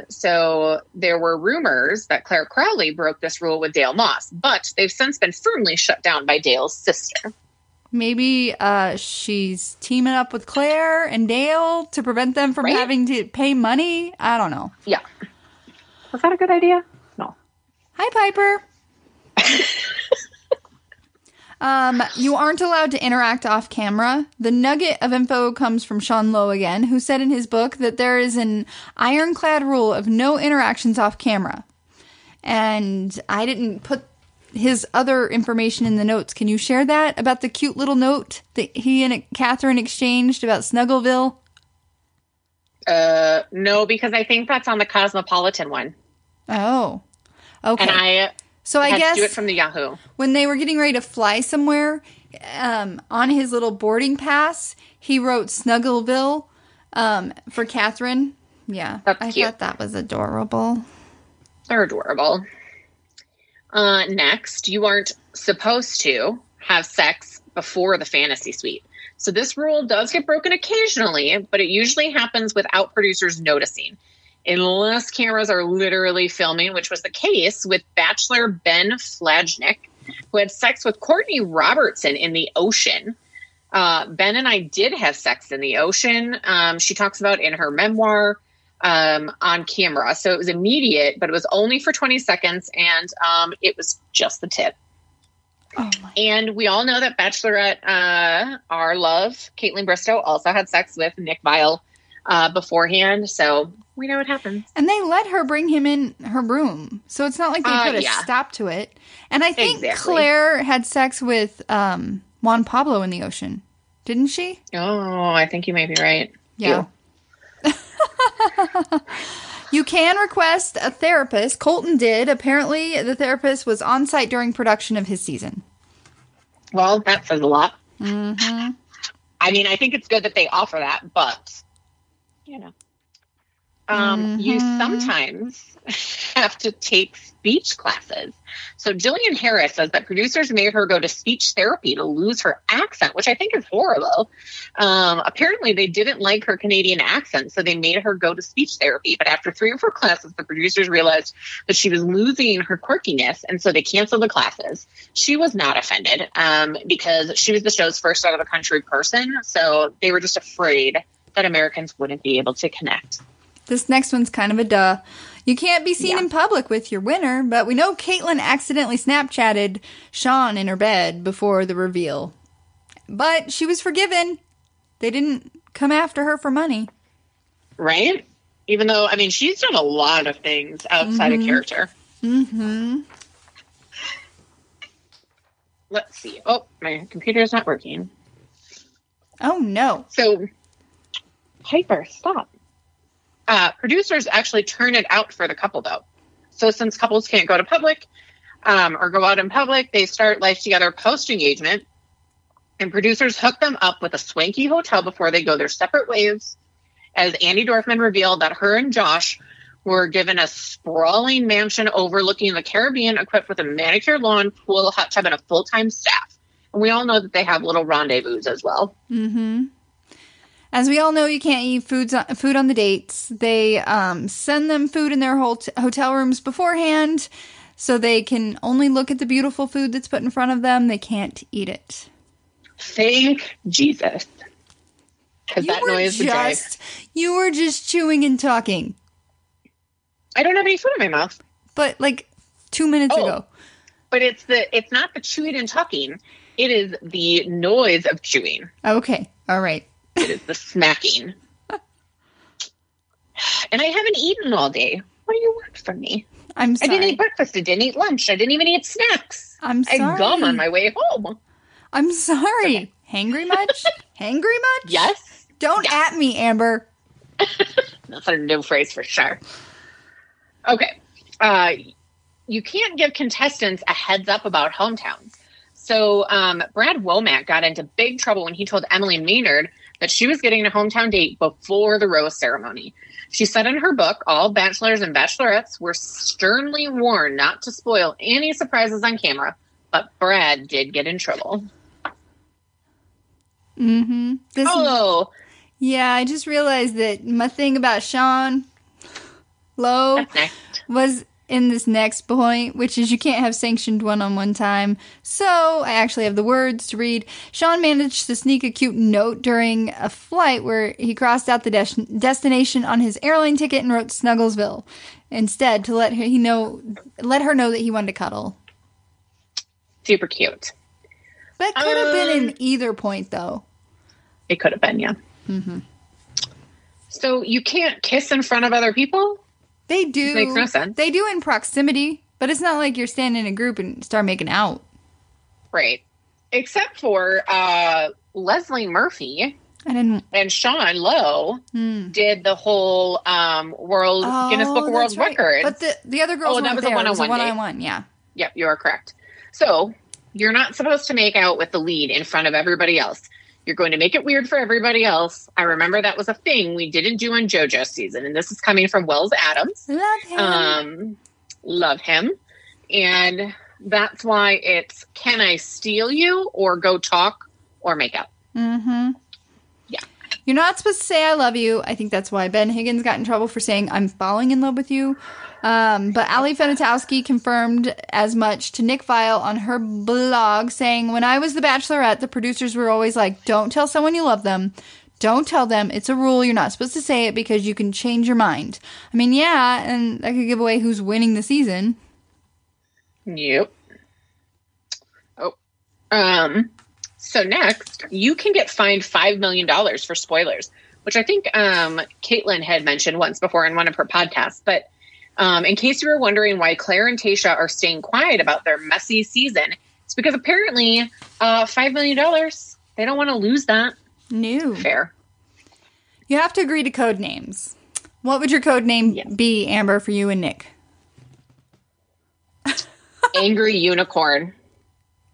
Speaker 2: So there were rumors that Claire Crowley broke this rule with Dale Moss, but they've since been firmly shut down by Dale's sister.
Speaker 1: Maybe she's teaming up with Claire and Dale to prevent them from having to pay money. I don't know.
Speaker 2: Yeah. Was that a good idea? No.
Speaker 1: Hi, Piper. You aren't allowed to interact off camera. The nugget of info comes from Sean Lowe again, who said in his book that there is an ironclad rule of no interactions off camera. And I didn't put his other information in the notes. Can you share that about the cute little note that he and Katherine exchanged about Snuggleville?
Speaker 2: No, because I think that's on the Cosmopolitan one.
Speaker 1: Oh, okay.
Speaker 2: And I guess to do it from the Yahoo.
Speaker 1: When they were getting ready to fly somewhere, on his little boarding pass, he wrote Snuggleville for Katherine. Yeah, I thought that was adorable.
Speaker 2: They're adorable. Next, you aren't supposed to have sex before the fantasy suite. So this rule does get broken occasionally, but it usually happens without producers noticing. Unless cameras are literally filming, which was the case with Bachelor Ben Flajnik, who had sex with Courtney Robertson in the ocean. Ben and I did have sex in the ocean. She talks about in her memoir on camera. So it was immediate, but it was only for 20 seconds, and it was just the tip. Oh my. And we all know that Bachelorette, our love, Caitlin Bristow, also had sex with Nick Viall beforehand. So we know what happens.
Speaker 1: And they let her bring him in her room. So it's not like they put a stop to it. And I think Claire had sex with Juan Pablo in the ocean. Didn't she?
Speaker 2: Oh, I think you may be right.
Speaker 1: Yeah. You can request a therapist. Colton did. Apparently, the therapist was on site during production of his season.
Speaker 2: Well, that says a lot.
Speaker 1: Mm-hmm.
Speaker 2: I mean, I think it's good that they offer that, but, you know. You sometimes have to take speech classes. So Jillian Harris says that producers made her go to speech therapy to lose her accent, which I think is horrible. Apparently they didn't like her Canadian accent, so they made her go to speech therapy. But after 3 or 4 classes, the producers realized that she was losing her quirkiness, and so they canceled the classes. She was not offended because she was the show's first out-of-the-country person, so they were just afraid that Americans wouldn't be able to connect.
Speaker 1: This next one's kind of a duh. You can't be seen in public with your winner, but we know Caitlin accidentally Snapchatted Sean in her bed before the reveal. But she was forgiven. They didn't come after her for money.
Speaker 2: Right? Even though, I mean, she's done a lot of things outside of character.
Speaker 1: Mm-hmm.
Speaker 2: Let's see. Oh, my computer's not working.
Speaker 1: Oh, no.
Speaker 2: So, Piper, stop. Producers actually turn it out for the couple, though. So since couples can't go to public or go out in public, they start life together post-engagement. And producers hook them up with a swanky hotel before they go their separate ways. As Andy Dorfman revealed that her and Josh were given a sprawling mansion overlooking the Caribbean equipped with a manicured lawn, pool, hot tub, and a full-time staff. And we all know that they have little rendezvous as well.
Speaker 1: Mm-hmm. As we all know, you can't eat food on the dates. They send them food in their hotel rooms beforehand, so they can only look at the beautiful food that's put in front of them. They can't eat it.
Speaker 2: Thank Jesus. Because that noise would drive.
Speaker 1: You were just chewing and talking.
Speaker 2: I don't have any food in my mouth.
Speaker 1: But like 2 minutes ago.
Speaker 2: But it's not the chewing and talking. It is the noise of chewing.
Speaker 1: Okay. All right.
Speaker 2: It is the smacking. And I haven't eaten all day. What do you want from me?
Speaker 1: I'm sorry.
Speaker 2: I didn't eat breakfast. I didn't eat lunch. I didn't even eat snacks.
Speaker 1: I'm sorry.
Speaker 2: I had gum on my way home.
Speaker 1: I'm sorry.
Speaker 2: Okay.
Speaker 1: Hangry much? Hangry much?
Speaker 2: Yes.
Speaker 1: Don't at me, Amber.
Speaker 2: That's a new phrase for sure. Okay. You can't give contestants a heads up about hometowns. So Brad Womack got into big trouble when he told Emily Maynard that she was getting a hometown date before the rose ceremony. She said in her book, all bachelors and bachelorettes were sternly warned not to spoil any surprises on camera, but Brad did get in trouble.
Speaker 1: Mm-hmm. Yeah, I just realized that my thing about Sean Lowe was in this next point, which is you can't have sanctioned one-on-one time. So I actually have the words to read. Sean managed to sneak a cute note during a flight where he crossed out the destination on his airline ticket and wrote Snugglesville instead to let her know that he wanted to cuddle.
Speaker 2: Super cute.
Speaker 1: That could have been in either point, though.
Speaker 2: It could have been, yeah.
Speaker 1: Mm-hmm.
Speaker 2: So you can't kiss in front of other people?
Speaker 1: They do.
Speaker 2: Makes no sense.
Speaker 1: They do in proximity, but it's not like you're standing in a group and start making out.
Speaker 2: Right. Except for Leslie Murphy and Sean Lowe did the whole Guinness Book of World Records.
Speaker 1: But the other girls weren't there. It was a one-on-one, yeah.
Speaker 2: Yep, you are correct. So you're not supposed to make out with the lead in front of everybody else. You're going to make it weird for everybody else. I remember that was a thing we didn't do in JoJo's season, and this is coming from Wells Adams.
Speaker 1: Love him.
Speaker 2: Love him. And that's why it's can I steal you or go talk or make out.
Speaker 1: Mm-hmm.
Speaker 2: Yeah.
Speaker 1: You're not supposed to say I love you. I think that's why Ben Higgins got in trouble for saying I'm falling in love with you. But Ali Fenatowski confirmed as much to Nick Viall on her blog, saying, when I was the Bachelorette, the producers were always like, don't tell someone you love them. Don't tell them. It's a rule. You're not supposed to say it because you can change your mind. I mean, yeah, and that could give away who's winning the season.
Speaker 2: Yep. So next, you can get fined $5 million for spoilers, which I think Caitlin had mentioned once before in one of her podcasts. But in case you were wondering why Claire and Tayshia are staying quiet about their messy season, it's because apparently $5 million, they don't want to lose that.
Speaker 1: No.
Speaker 2: Fair.
Speaker 1: You have to agree to code names. What would your code name be, Amber, for you and Nick?
Speaker 2: Angry Unicorn.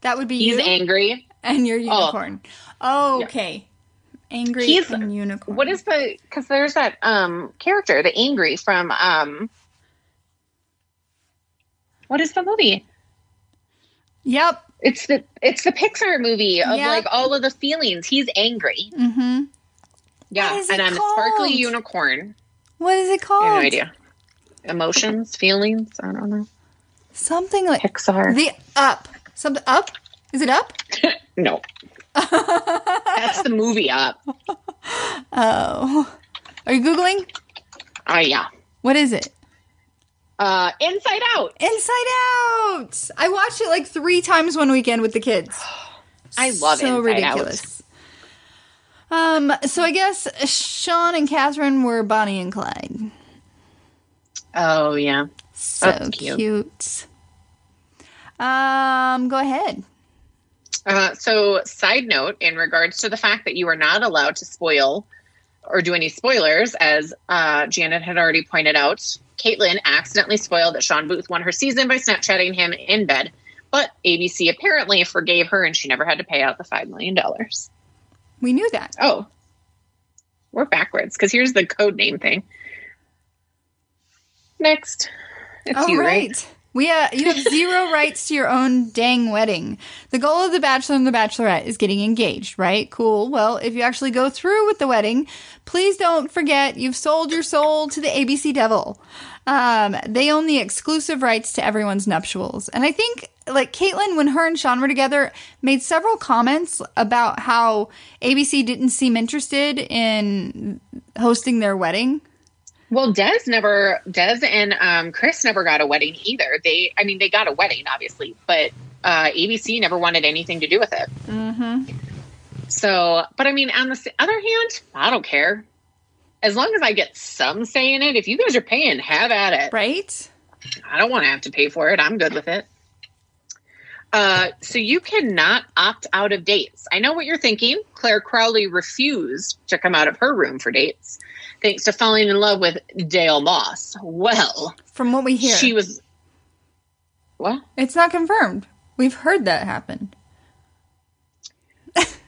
Speaker 1: That would be
Speaker 2: He's angry.
Speaker 1: And you're Unicorn. Oh, okay. Yeah. Angry and Unicorn.
Speaker 2: What is because there's that character, the Angry from, what is the movie?
Speaker 1: Yep.
Speaker 2: It's the Pixar movie of like all of the feelings. He's angry.
Speaker 1: Mm-hmm.
Speaker 2: Yeah, and I'm a sparkly unicorn.
Speaker 1: What is it called?
Speaker 2: I have no idea. Emotions, feelings. I don't know.
Speaker 1: Something like
Speaker 2: Pixar.
Speaker 1: The Up. Something Up? Is it Up?
Speaker 2: No. That's the movie Up.
Speaker 1: Oh. Are you Googling?
Speaker 2: Yeah.
Speaker 1: What is it?
Speaker 2: Inside Out.
Speaker 1: Inside Out. I watched it like 3 times one weekend with the kids.
Speaker 2: I love it. So
Speaker 1: ridiculous. So I guess Sean and Katherine were Bonnie and Clyde.
Speaker 2: Oh, yeah.
Speaker 1: So that's cute. Go ahead.
Speaker 2: So side note in regards to the fact that you are not allowed to spoil or do any spoilers, as Janet had already pointed out, Caitlin accidentally spoiled that Sean Booth won her season by Snapchatting him in bed, but ABC apparently forgave her and she never had to pay out the $5 million.
Speaker 1: We knew that.
Speaker 2: Oh, we're backwards because here's the code name thing. Next. It's you, right?
Speaker 1: You have 0 rights to your own dang wedding. The goal of The Bachelor and The Bachelorette is getting engaged, right? Cool. Well, if you actually go through with the wedding, please don't forget you've sold your soul to the ABC devil. They own the exclusive rights to everyone's nuptials. And I think, like, Caitlin, when her and Sean were together, made several comments about how ABC didn't seem interested in hosting their wedding.
Speaker 2: Well, Des and Chris never got a wedding either. They got a wedding, obviously, but ABC never wanted anything to do with it.
Speaker 1: Mm-hmm.
Speaker 2: So, but I mean, on the other hand, I don't care. As long as I get some say in it, if you guys are paying, have at it.
Speaker 1: Right?
Speaker 2: I don't want to have to pay for it. I'm good with it. So you cannot opt out of dates. I know what you're thinking. Claire Crowley refused to come out of her room for dates, thanks to falling in love with Dale Moss. Well,
Speaker 1: from what we hear,
Speaker 2: she was... What?
Speaker 1: It's not confirmed. We've heard that happen.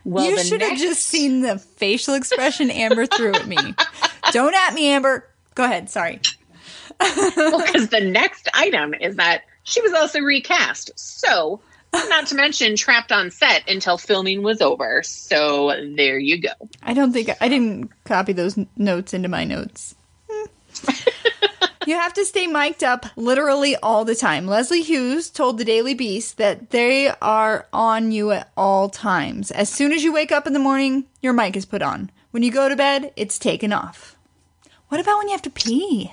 Speaker 2: Well,
Speaker 1: you should have just seen the facial expression Amber threw at me. Don't at me, Amber. Go ahead. Sorry.
Speaker 2: Well, because the next item is that she was also recast. So, not to mention trapped on set until filming was over. So, there you go.
Speaker 1: I didn't copy those notes into my notes. You have to stay mic'd up literally all the time. Leslie Hughes told the Daily Beast that they are on you at all times. As soon as you wake up in the morning, your mic is put on. When you go to bed, it's taken off. What about when you have to pee?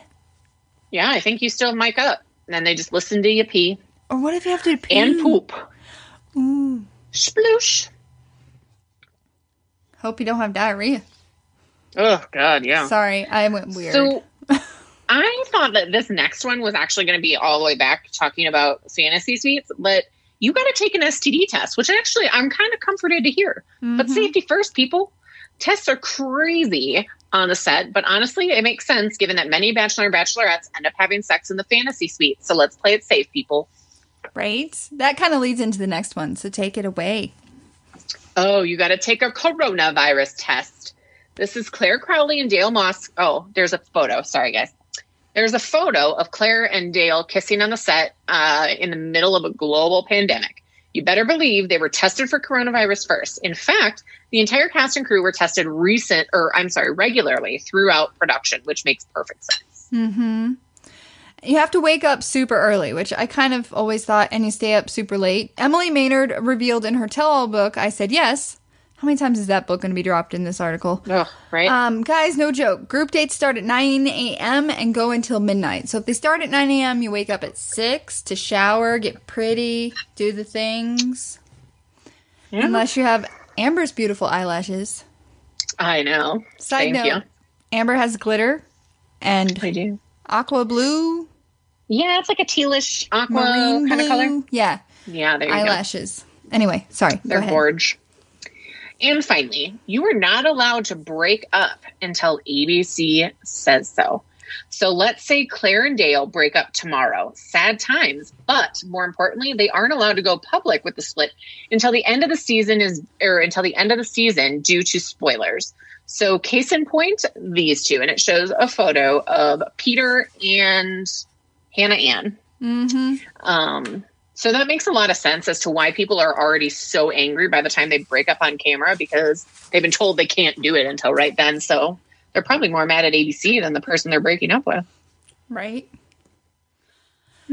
Speaker 2: Yeah, I think you still mic up. And then they just listen to you pee.
Speaker 1: Or what if you have to pee?
Speaker 2: And poop.
Speaker 1: Ooh.
Speaker 2: Sploosh.
Speaker 1: Hope you don't have diarrhea.
Speaker 2: Oh, God, yeah.
Speaker 1: Sorry, I went weird.
Speaker 2: So, I thought that this next one was actually going to be all the way back talking about fantasy suites, but you got to take an STD test, which actually I'm kind of comforted to hear. Mm-hmm. But safety first, people. Tests are crazy on the set, but honestly, it makes sense given that many Bachelor and Bachelorettes end up having sex in the fantasy suite. So let's play it safe, people.
Speaker 1: Right? That kind of leads into the next one, so take it away.
Speaker 2: Oh, you got to take a coronavirus test. This is Claire Crowley and Dale Moss. Oh, there's a photo. Sorry, guys. There's a photo of Claire and Dale kissing on the set in the middle of a global pandemic. You better believe they were tested for coronavirus first. In fact, the entire cast and crew were tested regularly throughout production, which makes perfect sense.
Speaker 1: Mm-hmm. You have to wake up super early, which I kind of always thought, and you stay up super late. Emily Maynard revealed in her tell-all book, I Said Yes. How many times is that book going to be dropped in this article?
Speaker 2: Oh, right.
Speaker 1: Guys, no joke. Group dates start at 9 a.m. and go until midnight. So if they start at 9 a.m., you wake up at 6 to shower, get pretty, do the things. Yeah. Unless you have Amber's beautiful eyelashes.
Speaker 2: I know.
Speaker 1: Side note, Amber has glitter and
Speaker 2: I do.
Speaker 1: Aqua blue.
Speaker 2: Yeah, it's like a tealish aqua kind of color.
Speaker 1: Yeah.
Speaker 2: Yeah, there you
Speaker 1: eyelashes. Go. Anyway, sorry.
Speaker 2: They're gorge. And finally, you are not allowed to break up until ABC says so. So let's say Claire and Dale break up tomorrow. Sad times. But more importantly, they aren't allowed to go public with the split until the end of the season due to spoilers. So case in point, these two. And it shows a photo of Peter and Hannah Ann.
Speaker 1: Mm-hmm.
Speaker 2: So that makes a lot of sense as to why people are already so angry by the time they break up on camera, because they've been told they can't do it until right then. So they're probably more mad at ABC than the person they're breaking up with.
Speaker 1: Right.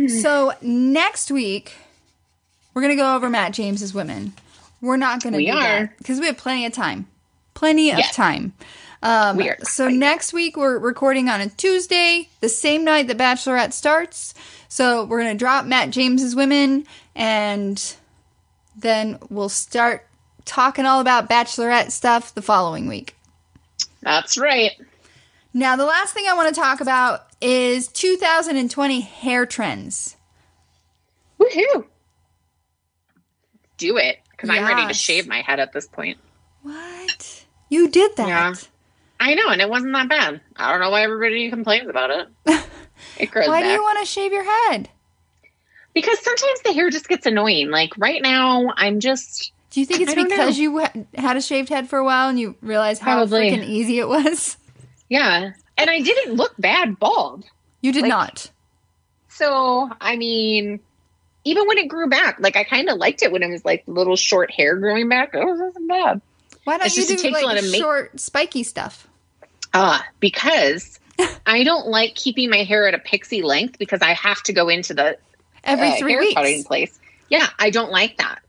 Speaker 1: So next week, we're going to go over Matt James's women. We're not going to do that because we have plenty of time. Plenty of time. So next week, we're recording on a Tuesday, the same night that Bachelorette starts. So we're going to drop Matt James's women, and then we'll start talking all about Bachelorette stuff the following week.
Speaker 2: That's right.
Speaker 1: Now, the last thing I want to talk about is 2020 hair trends.
Speaker 2: Woohoo! Do it, because I'm ready to shave my head at this point.
Speaker 1: What? You did that?
Speaker 2: Yeah. I know, and it wasn't that bad. I don't know why everybody complains about it. It grows
Speaker 1: Why
Speaker 2: back.
Speaker 1: do you want to shave your head?
Speaker 2: Because sometimes the hair just gets annoying. Like, right now, I'm just...
Speaker 1: Do you think it's because you had a shaved head for a while and you realized how freaking easy it was?
Speaker 2: Yeah. And I didn't look bad bald.
Speaker 1: You did not.
Speaker 2: So, I mean, even when it grew back, like, I kind of liked it when it was, like, little short hair growing back. It wasn't bad.
Speaker 1: Why don't you do, like, short, spiky stuff?
Speaker 2: Because I don't like keeping my hair at a pixie length because I have to go into the
Speaker 1: every 3 weeks
Speaker 2: cutting place. Yeah, I don't like that.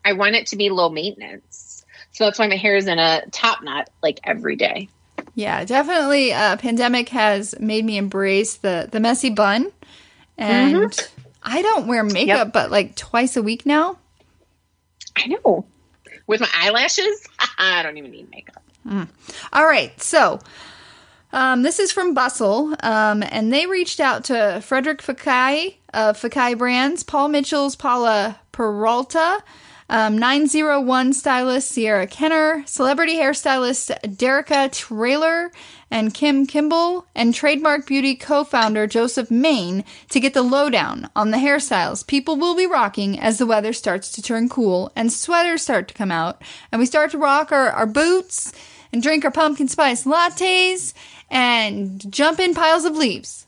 Speaker 2: I want it to be low maintenance. So that's why my hair is in a top knot like every day.
Speaker 1: Yeah, definitely. Pandemic has made me embrace the messy bun. And I don't wear makeup but like twice a week now.
Speaker 2: I know. With my eyelashes, I don't even need makeup.
Speaker 1: All right. So This is from Bustle, and they reached out to Frederick Fekkai of Fekkai Brands, Paul Mitchell's Paula Peralta, 901 stylist Sierra Kenner, celebrity hairstylist Derica Trailer, and Kim Kimball, and Trademark Beauty co-founder Joseph Main to get the lowdown on the hairstyles people will be rocking as the weather starts to turn cool and sweaters start to come out, and we start to rock our boots and drink our pumpkin spice lattes and jump in piles of leaves.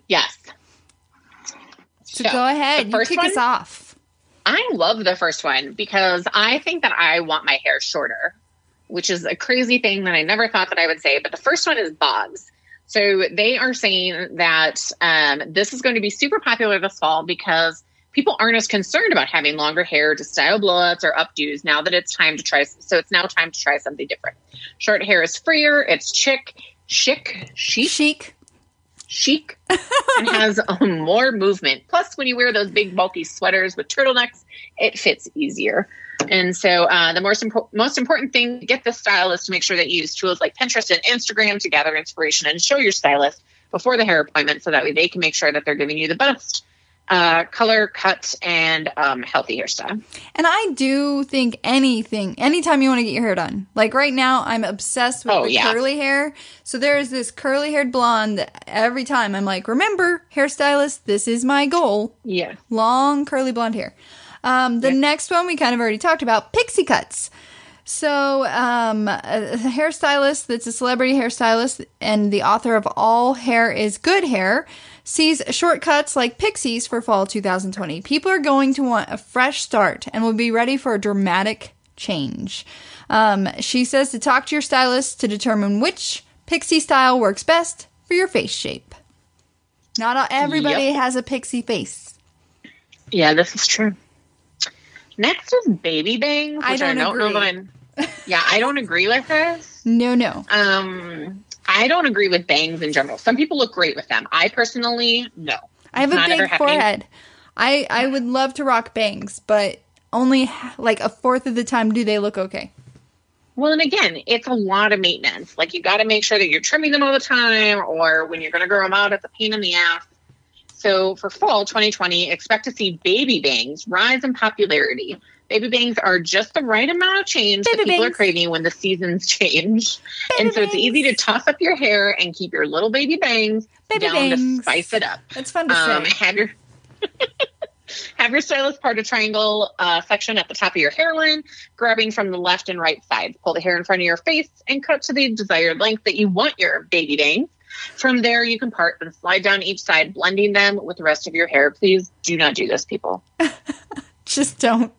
Speaker 2: Yes.
Speaker 1: So go ahead, you kick us off.
Speaker 2: I love the first one because I think that I want my hair shorter, which is a crazy thing that I never thought that I would say. But the first one is bogs. So they are saying that this is going to be super popular this fall because people aren't as concerned about having longer hair to style blowouts or updos now that it's time to try. So it's now time to try something different. Short hair is freer. It's chic, and has more movement. Plus, when you wear those big bulky sweaters with turtlenecks, it fits easier. And so the most important thing to get this style is to make sure that you use tools like Pinterest and Instagram to gather inspiration and show your stylist before the hair appointment so that way they can make sure that they're giving you the best color, cut, and healthy hairstyle. And
Speaker 1: I do think anytime you want to get your hair done. Like right now, I'm obsessed with curly hair. So there is this curly haired blonde that every time I'm like, remember, hairstylist, this is my goal.
Speaker 2: Yeah.
Speaker 1: Long curly blonde hair. The next one we kind of already talked about, pixie cuts. So a hairstylist that's a celebrity hairstylist and the author of All Hair is Good Hair sees shortcuts like pixies for fall 2020. People are going to want a fresh start and will be ready for a dramatic change. She says to talk to your stylist to determine which pixie style works best for your face shape. Not everybody has a pixie face.
Speaker 2: Yeah, this is true. Next is baby bangs, which I don't agree. I don't agree with this.
Speaker 1: No.
Speaker 2: I don't agree with bangs in general. Some people look great with them. I personally, no.
Speaker 1: I have a big forehead. I would love to rock bangs, but only like a fourth of the time do they look okay.
Speaker 2: Well, and again, it's a lot of maintenance. Like you got to make sure that you're trimming them all the time, or when you're going to grow them out, it's a pain in the ass. So for fall 2020, expect to see baby bangs rise in popularity. Baby bangs are just the right amount of change that people are craving when the seasons change. So it's easy to toss up your hair and keep your little baby bangs down to spice it up.
Speaker 1: That's fun to say.
Speaker 2: Have your stylist part a triangle section at the top of your hairline, grabbing from the left and right sides. Pull the hair in front of your face and cut to the desired length that you want your baby bangs. From there, you can part and slide down each side, blending them with the rest of your hair. Please do not do this, people.
Speaker 1: Just don't.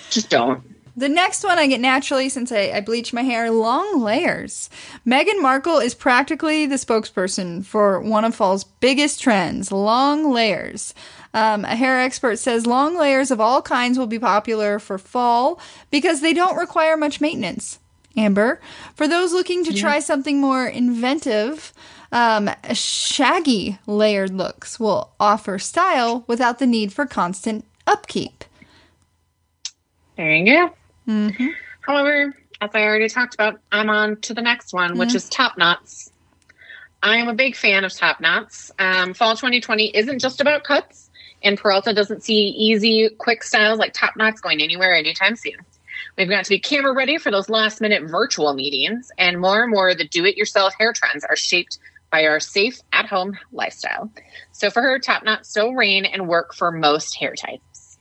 Speaker 2: Just don't.
Speaker 1: The next one I get naturally since I bleach my hair, long layers. Meghan Markle is practically the spokesperson for one of fall's biggest trends, long layers. A hair expert says long layers of all kinds will be popular for fall because they don't require much maintenance. Amber, for those looking to try something more inventive, shaggy layered looks will offer style without the need for constant upkeep.
Speaker 2: There you go. Mm-hmm. However, as I already talked about, I'm on to the next one, which is top knots. I am a big fan of top knots. Fall 2020 isn't just about cuts, and Peralta doesn't see easy, quick styles like top knots going anywhere anytime soon. We've got to be camera ready for those last-minute virtual meetings, and more the do-it-yourself hair trends are shaped by our safe, at-home lifestyle. So for her, top knots still reign and work for most hair types.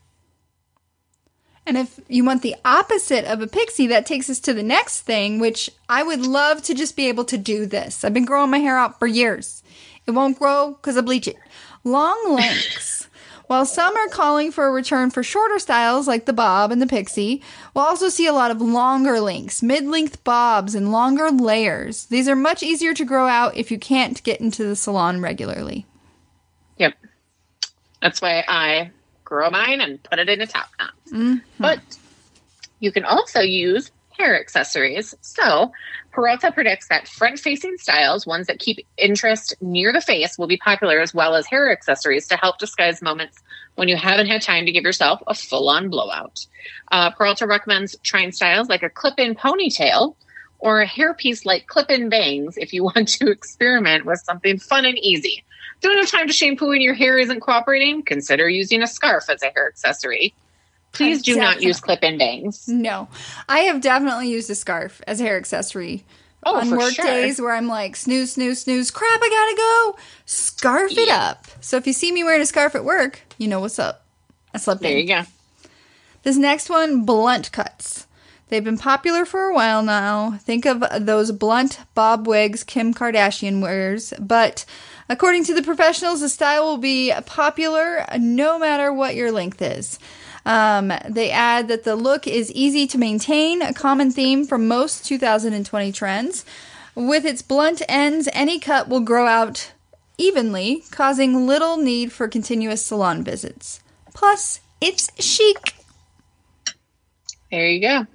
Speaker 1: And if you want the opposite of a pixie, that takes us to the next thing, which I would love to just be able to do this. I've been growing my hair out for years. It won't grow because I bleach it. Long lengths. While some are calling for a return for shorter styles like the bob and the pixie, we'll also see a lot of longer lengths, mid-length bobs, and longer layers. These are much easier to grow out if you can't get into the salon regularly.
Speaker 2: Yep. That's why I grow mine and put it in a top knot. Mm-hmm. But you can also use hair accessories. So Peralta predicts that front-facing styles, ones that keep interest near the face, will be popular, as well as hair accessories to help disguise moments when you haven't had time to give yourself a full-on blowout. Peralta recommends trying styles like a clip-in ponytail or a hairpiece like clip-in bangs if you want to experiment with something fun and easy. Don't have time to shampoo and your hair isn't cooperating? Consider using a scarf as a hair accessory. Please do not use clip-in bangs.
Speaker 1: No. I have definitely used a scarf as a hair accessory. On work days where I'm like, snooze, snooze, snooze, crap, I gotta go. Scarf it up. So if you see me wearing a scarf at work, you know what's up. I slept in.
Speaker 2: There you go.
Speaker 1: This next one, blunt cuts. They've been popular for a while now. Think of those blunt bob wigs Kim Kardashian wears. But according to the professionals, the style will be popular no matter what your length is. They add that the look is easy to maintain, a common theme from most 2020 trends. With its blunt ends, any cut will grow out evenly, causing little need for continuous salon visits. Plus, it's chic.
Speaker 2: There you go.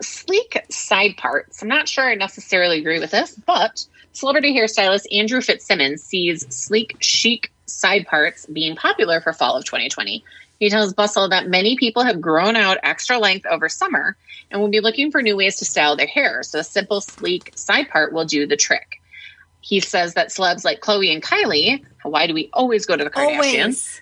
Speaker 2: Sleek side parts. I'm not sure I necessarily agree with this, but celebrity hairstylist Andrew Fitzsimmons sees sleek, chic side parts being popular for fall of 2020. He tells Bustle that many people have grown out extra length over summer and will be looking for new ways to style their hair, so a simple, sleek side part will do the trick. He says that celebs like Khloe and Kylie, why do we always go to the Kardashians,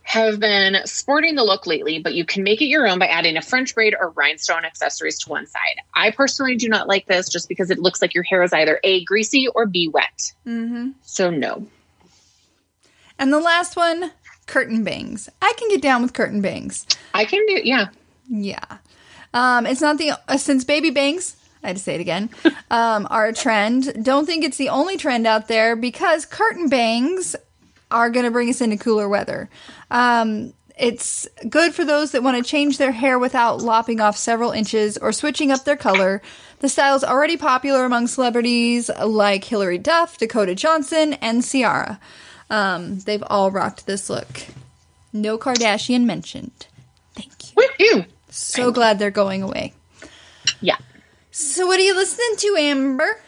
Speaker 2: have been sporting the look lately, but you can make it your own by adding a French braid or rhinestone accessories to one side. I personally do not like this just because it looks like your hair is either A, greasy, or B, wet. Mm-hmm. So no.
Speaker 1: And the last one, curtain bangs. I can get down with curtain bangs.
Speaker 2: I can do, yeah.
Speaker 1: Yeah. It's not since baby bangs, I had to say it again, are a trend. Don't think it's the only trend out there because curtain bangs are going to bring us into cooler weather. It's good for those that want to change their hair without lopping off several inches or switching up their color. The style's already popular among celebrities like Hilary Duff, Dakota Johnson, and Ciara. They've all rocked this look. No Kardashian mentioned. Thank you.
Speaker 2: Woo-hoo.
Speaker 1: So glad they're going away.
Speaker 2: Yeah.
Speaker 1: So what are you listening to, Amber?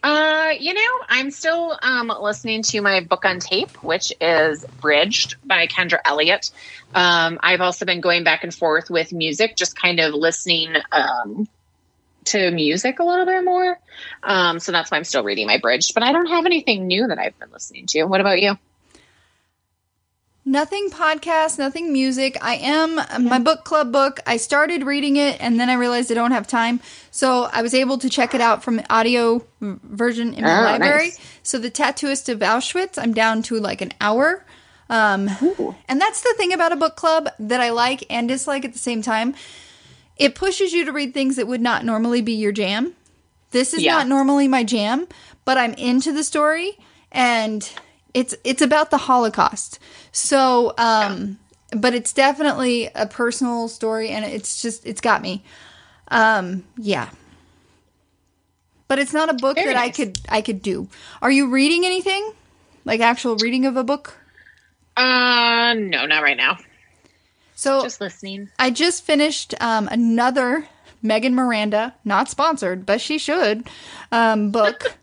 Speaker 2: I'm still listening to my book on tape, which is Bridged by Kendra Elliott. I've also been going back and forth with music, just kind of listening to music a little bit more. So that's why I'm still reading my Bridged. But I don't have anything new that I've been listening to. What about you?
Speaker 1: Nothing podcast, nothing music. My book club book, I started reading it and then I realized I don't have time. So I was able to check it out from the audio version in my library. Nice. So the Tattooist of Auschwitz, I'm down to like an hour. And that's the thing about a book club that I like and dislike at the same time. It pushes you to read things that would not normally be your jam. This is not normally my jam, but I'm into the story and it's about the Holocaust. So, but it's definitely a personal story and it's got me. Yeah. But it's not a book Very that nice. I could do. Are you reading anything? Like actual reading of a book?
Speaker 2: No, not right now.
Speaker 1: So
Speaker 2: just listening.
Speaker 1: I just finished another Megan Miranda, not sponsored, but she should, book.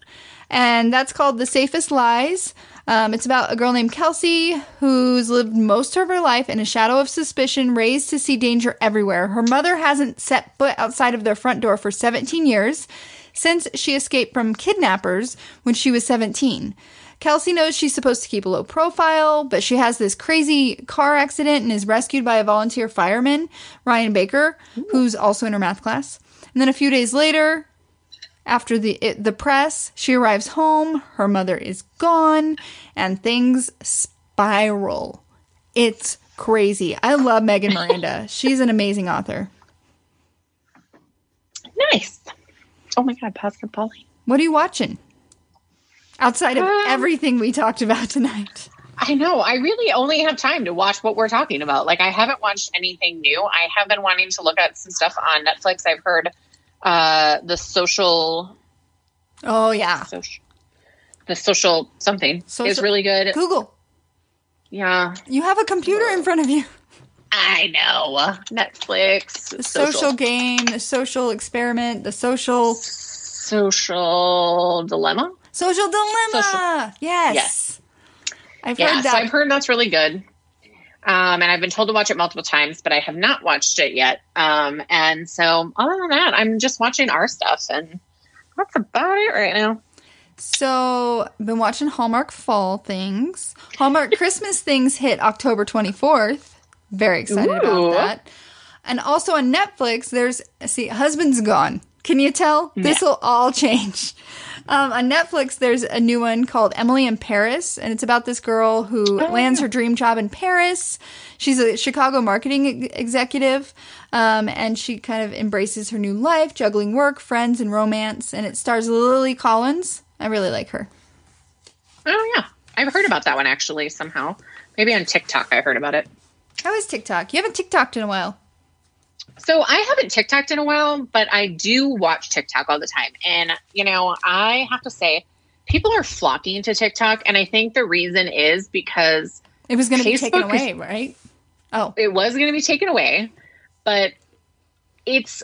Speaker 1: And that's called The Safest Lies. It's about a girl named Kelsey who's lived most of her life in a shadow of suspicion, raised to see danger everywhere. Her mother hasn't set foot outside of their front door for 17 years since she escaped from kidnappers when she was 17. Kelsey knows she's supposed to keep a low profile, but she has this crazy car accident and is rescued by a volunteer fireman, Ryan Baker, who's also in her math class. And then a few days later, after the press, she arrives home, her mother is gone, and things spiral. It's crazy. I love Megan Miranda. She's an amazing author.
Speaker 2: Nice. Oh my God, Pastor Polly.
Speaker 1: What are you watching? Outside of everything we talked about tonight.
Speaker 2: I know. I really only have time to watch what we're talking about. Like, I haven't watched anything new. I have been wanting to look at some stuff on Netflix. I've heard The Social.
Speaker 1: Oh, yeah.
Speaker 2: The Social something is really good.
Speaker 1: Google.
Speaker 2: Yeah.
Speaker 1: You have a computer in front of you.
Speaker 2: I know. Netflix.
Speaker 1: The social game, the social experiment, the social
Speaker 2: dilemma.
Speaker 1: Social dilemma. Yes. I've heard that.
Speaker 2: So I've heard that's really good. And I've been told to watch it multiple times, but I have not watched it yet. And so other than that, I'm just watching our stuff, and that's about it right now.
Speaker 1: So I've been watching Hallmark fall things. Hallmark Christmas things hit October 24th. Very excited about that. And also on Netflix, there's, Husband's Gone. Can you tell? Yeah. This will all change. On Netflix, there's a new one called Emily in Paris, and it's about this girl who lands her dream job in Paris. She's a Chicago marketing executive, and she kind of embraces her new life, juggling work, friends, and romance. And it stars Lily Collins. I really like her.
Speaker 2: Oh, yeah. I've heard about that one, actually, somehow. Maybe on TikTok I heard about it.
Speaker 1: How is TikTok? You haven't TikToked in a while.
Speaker 2: So I haven't TikToked in a while, but I do watch TikTok all the time. And, I have to say, people are flocking to TikTok. And I think the reason is because
Speaker 1: it was going to be taken away, right? Oh,
Speaker 2: it was going to be taken away. But it's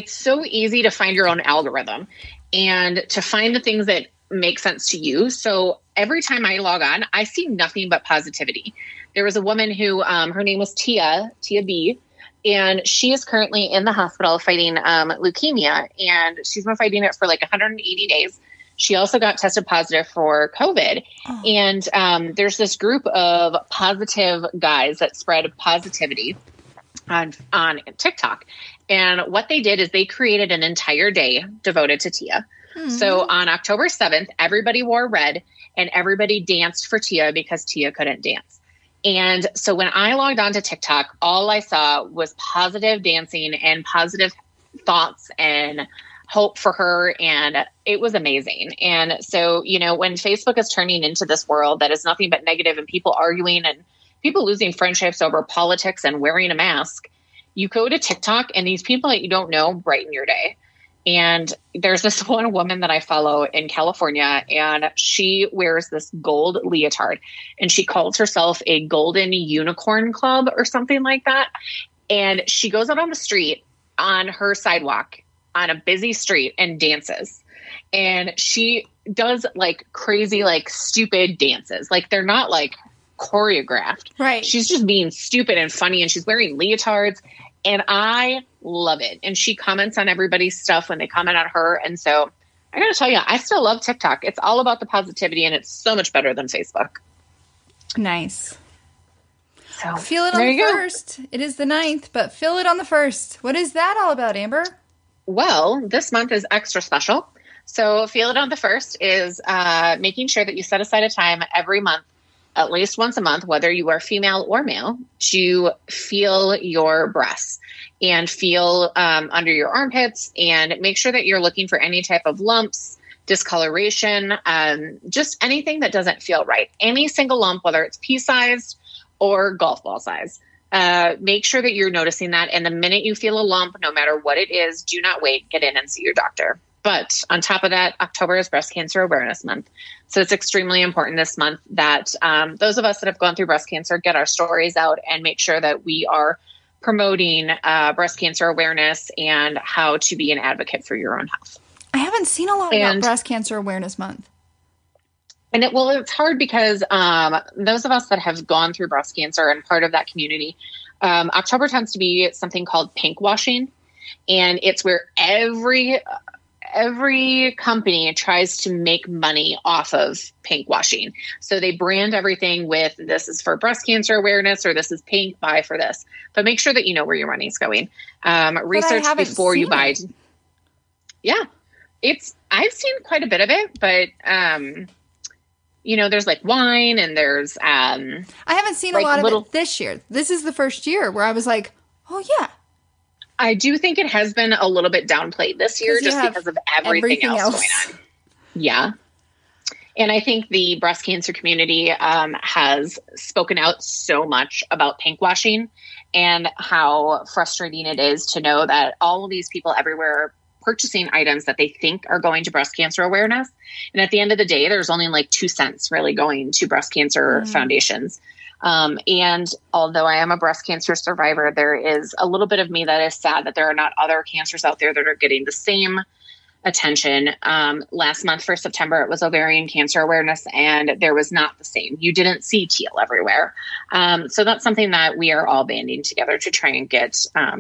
Speaker 2: so easy to find your own algorithm and to find the things that make sense to you. So every time I log on, I see nothing but positivity. There was a woman who, her name was Tia B. And she is currently in the hospital fighting leukemia, and she's been fighting it for like 180 days. She also got tested positive for COVID. Oh. And there's this group of positive guys that spread positivity on TikTok. And what they did is they created an entire day devoted to Tia. Mm-hmm. So on October 7th, everybody wore red and everybody danced for Tia because Tia couldn't dance. And so when I logged on to TikTok, all I saw was positive dancing and positive thoughts and hope for her. And it was amazing. And so, when Facebook is turning into this world that is nothing but negative and people arguing and people losing friendships over politics and wearing a mask, you go to TikTok and these people that you don't know brighten your day. And there's this one woman that I follow in California, and she wears this gold leotard, and she calls herself a Golden Unicorn Club or something like that. And she goes out on the street on her sidewalk on a busy street and dances. And she does like crazy, like stupid dances. Like they're not like choreographed.
Speaker 1: Right.
Speaker 2: She's just being stupid and funny, and she's wearing leotards. And I love it. And she comments on everybody's stuff when they comment on her. And so I got to tell you, I still love TikTok. It's all about the positivity, and it's so much better than Facebook.
Speaker 1: Nice.
Speaker 2: So
Speaker 1: feel it on the 1st. It is the 9th, but feel it on the 1st. What is that all about, Amber?
Speaker 2: Well, this month is extra special. So feel it on the 1st is making sure that you set aside a time every month, at least once a month, whether you are female or male, to feel your breasts and feel under your armpits, and make sure that you're looking for any type of lumps, discoloration, just anything that doesn't feel right. Any single lump, whether it's pea-sized or golf ball size. Make sure that you're noticing that. And the minute you feel a lump, no matter what it is, do not wait, get in and see your doctor. But on top of that, October is Breast Cancer Awareness Month. So it's extremely important this month that those of us that have gone through breast cancer get our stories out and make sure that we are promoting breast cancer awareness and how to be an advocate for your own health.
Speaker 1: I haven't seen a lot about Breast Cancer Awareness Month.
Speaker 2: And it's hard because those of us that have gone through breast cancer and part of that community, October tends to be something called pink washing. And it's where every company tries to make money off of pink washing. So they brand everything with, this is for breast cancer awareness, or this is pink, buy for this. But make sure that you know where your money's going. Research before you buy. Yeah. I've seen quite a bit of it, but there's like wine, and there's I
Speaker 1: haven't seen a lot of it this year. This is the first year where I was like, oh yeah.
Speaker 2: I do think it has been a little bit downplayed this year just because of everything else going on. Yeah. And I think the breast cancer community has spoken out so much about pink washing and how frustrating it is to know that all of these people everywhere are purchasing items that they think are going to breast cancer awareness. And at the end of the day, there's only like 2 cents really going to breast cancer foundations. And although I am a breast cancer survivor, there is a little bit of me that is sad that there are not other cancers out there that are getting the same attention. Last month for September, it was ovarian cancer awareness, and there was not the same. You didn't see teal everywhere. So that's something that we are all banding together to try and get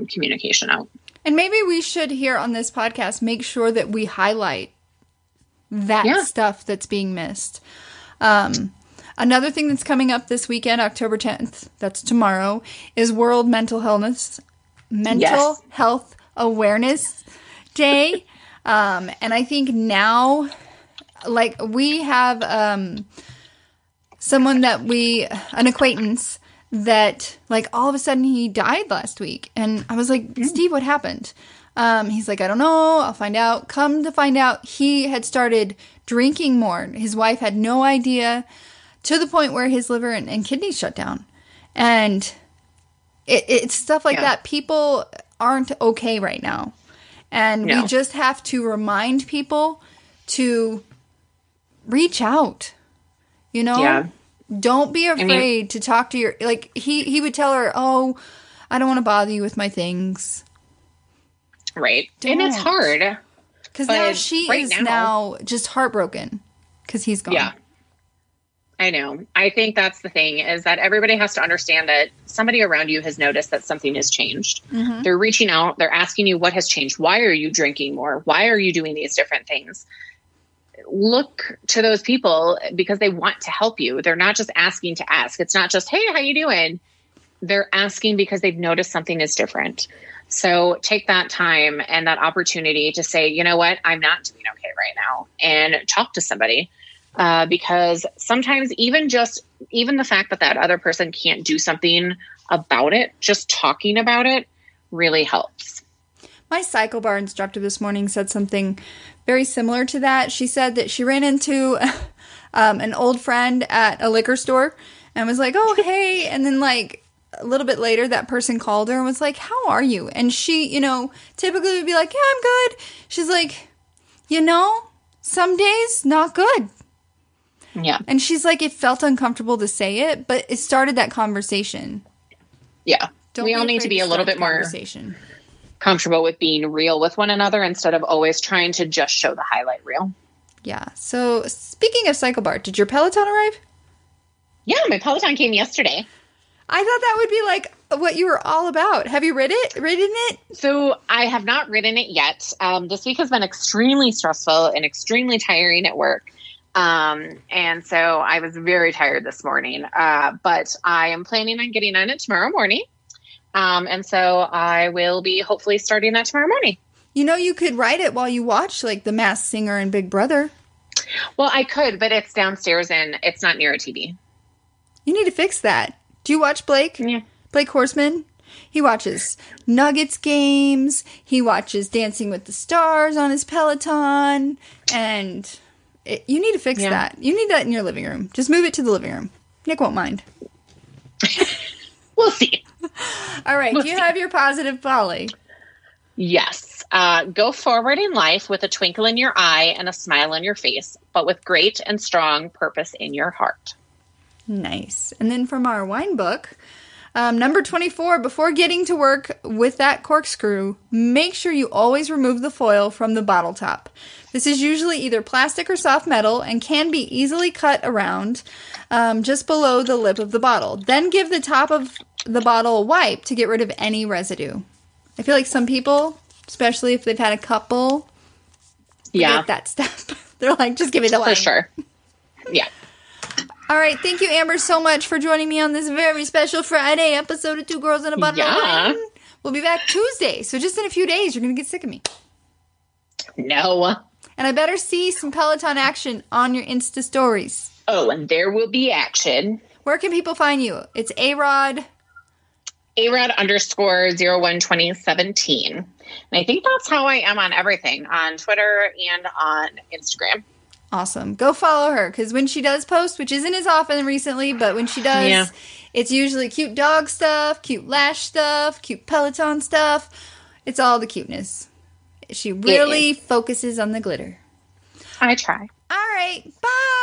Speaker 2: communication out.
Speaker 1: And maybe we should, here on this podcast, make sure that we highlight that stuff that's being missed. Another thing that's coming up this weekend, October 10th, that's tomorrow, is World Mental Health Awareness Day. And I think now, like, we have an acquaintance that, like, all of a sudden he died last week. And I was like, Steve, what happened? He's like, I don't know. I'll find out. Come to find out, he had started drinking more. His wife had no idea, to the point where his liver and kidneys shut down. And it's stuff like that. People aren't okay right now. And we just have to remind people to reach out, you know? Yeah. Don't be afraid to talk to your, like, he would tell her, oh, I don't want to bother you with my things.
Speaker 2: Right. Don't. And it's hard.
Speaker 1: Because now she is now just heartbroken because he's gone. Yeah.
Speaker 2: I know. I think that's the thing, is that everybody has to understand that somebody around you has noticed that something has changed. Mm-hmm. They're reaching out. They're asking you what has changed. Why are you drinking more? Why are you doing these different things? Look to those people because they want to help you. They're not just asking to ask. It's not just, hey, how you doing? They're asking because they've noticed something is different. So take that time and that opportunity to say, you know what, I'm not doing okay right now, and talk to somebody. Because sometimes even the fact that other person can't do something about it, just talking about it really helps.
Speaker 1: My cycle bar instructor this morning said something very similar to that. She said that she ran into an old friend at a liquor store and was like, oh, hey. And then, like, a little bit later, that person called her and was like, how are you? And she, you know, typically would be like, yeah, I'm good. She's like, you know, some days not good.
Speaker 2: Yeah.
Speaker 1: And she's like, it felt uncomfortable to say it, but it started that conversation.
Speaker 2: Yeah. We all need to be a little bit more comfortable with being real with one another instead of always trying to just show the highlight reel.
Speaker 1: Yeah. So speaking of Cycle Bar, did your Peloton arrive?
Speaker 2: Yeah, my Peloton came yesterday.
Speaker 1: I thought that would be like what you were all about. Have you ridden it?
Speaker 2: So I have not ridden it yet. This week has been extremely stressful and extremely tiring at work. And so I was very tired this morning, but I am planning on getting on it tomorrow morning. And so I will be hopefully starting that tomorrow morning.
Speaker 1: You know, you could ride it while you watch, like, The Masked Singer and Big Brother.
Speaker 2: Well, I could, but it's downstairs and it's not near a TV.
Speaker 1: You need to fix that. Do you watch Blake?
Speaker 2: Yeah.
Speaker 1: Blake Horseman? He watches Nuggets games. He watches Dancing with the Stars on his Peloton. And you need to fix that. You need that in your living room. Just move it to the living room. Nick won't mind.
Speaker 2: We'll see.
Speaker 1: All right. Do you have your positive Polly?
Speaker 2: Yes. Go forward in life with a twinkle in your eye and a smile on your face, but with great and strong purpose in your heart.
Speaker 1: Nice. And then from our wine book, number 24, before getting to work with that corkscrew, make sure you always remove the foil from the bottle top. This is usually either plastic or soft metal and can be easily cut around just below the lip of the bottle. Then give the top of the bottle a wipe to get rid of any residue. I feel like some people, especially if they've had a couple, forget that step. They're like, just give me the wipe.
Speaker 2: For sure. Yeah.
Speaker 1: All right. Thank you, Amber, so much for joining me on this very special Friday episode of Two Girls and a Bottle of Wine. We'll be back Tuesday. So just in a few days, you're going to get sick of me.
Speaker 2: No.
Speaker 1: And I better see some Peloton action on your Insta stories.
Speaker 2: Oh, and there will be action.
Speaker 1: Where can people find you? It's AROD.
Speaker 2: AROD_012017. And I think that's how I am on everything, on Twitter and on Instagram.
Speaker 1: Awesome. Go follow her, because when she does post, which isn't as often recently, but when she does, it's usually cute dog stuff, cute lash stuff, cute Peloton stuff. It's all the cuteness. She really focuses on the glitter.
Speaker 2: I try.
Speaker 1: All right. Bye.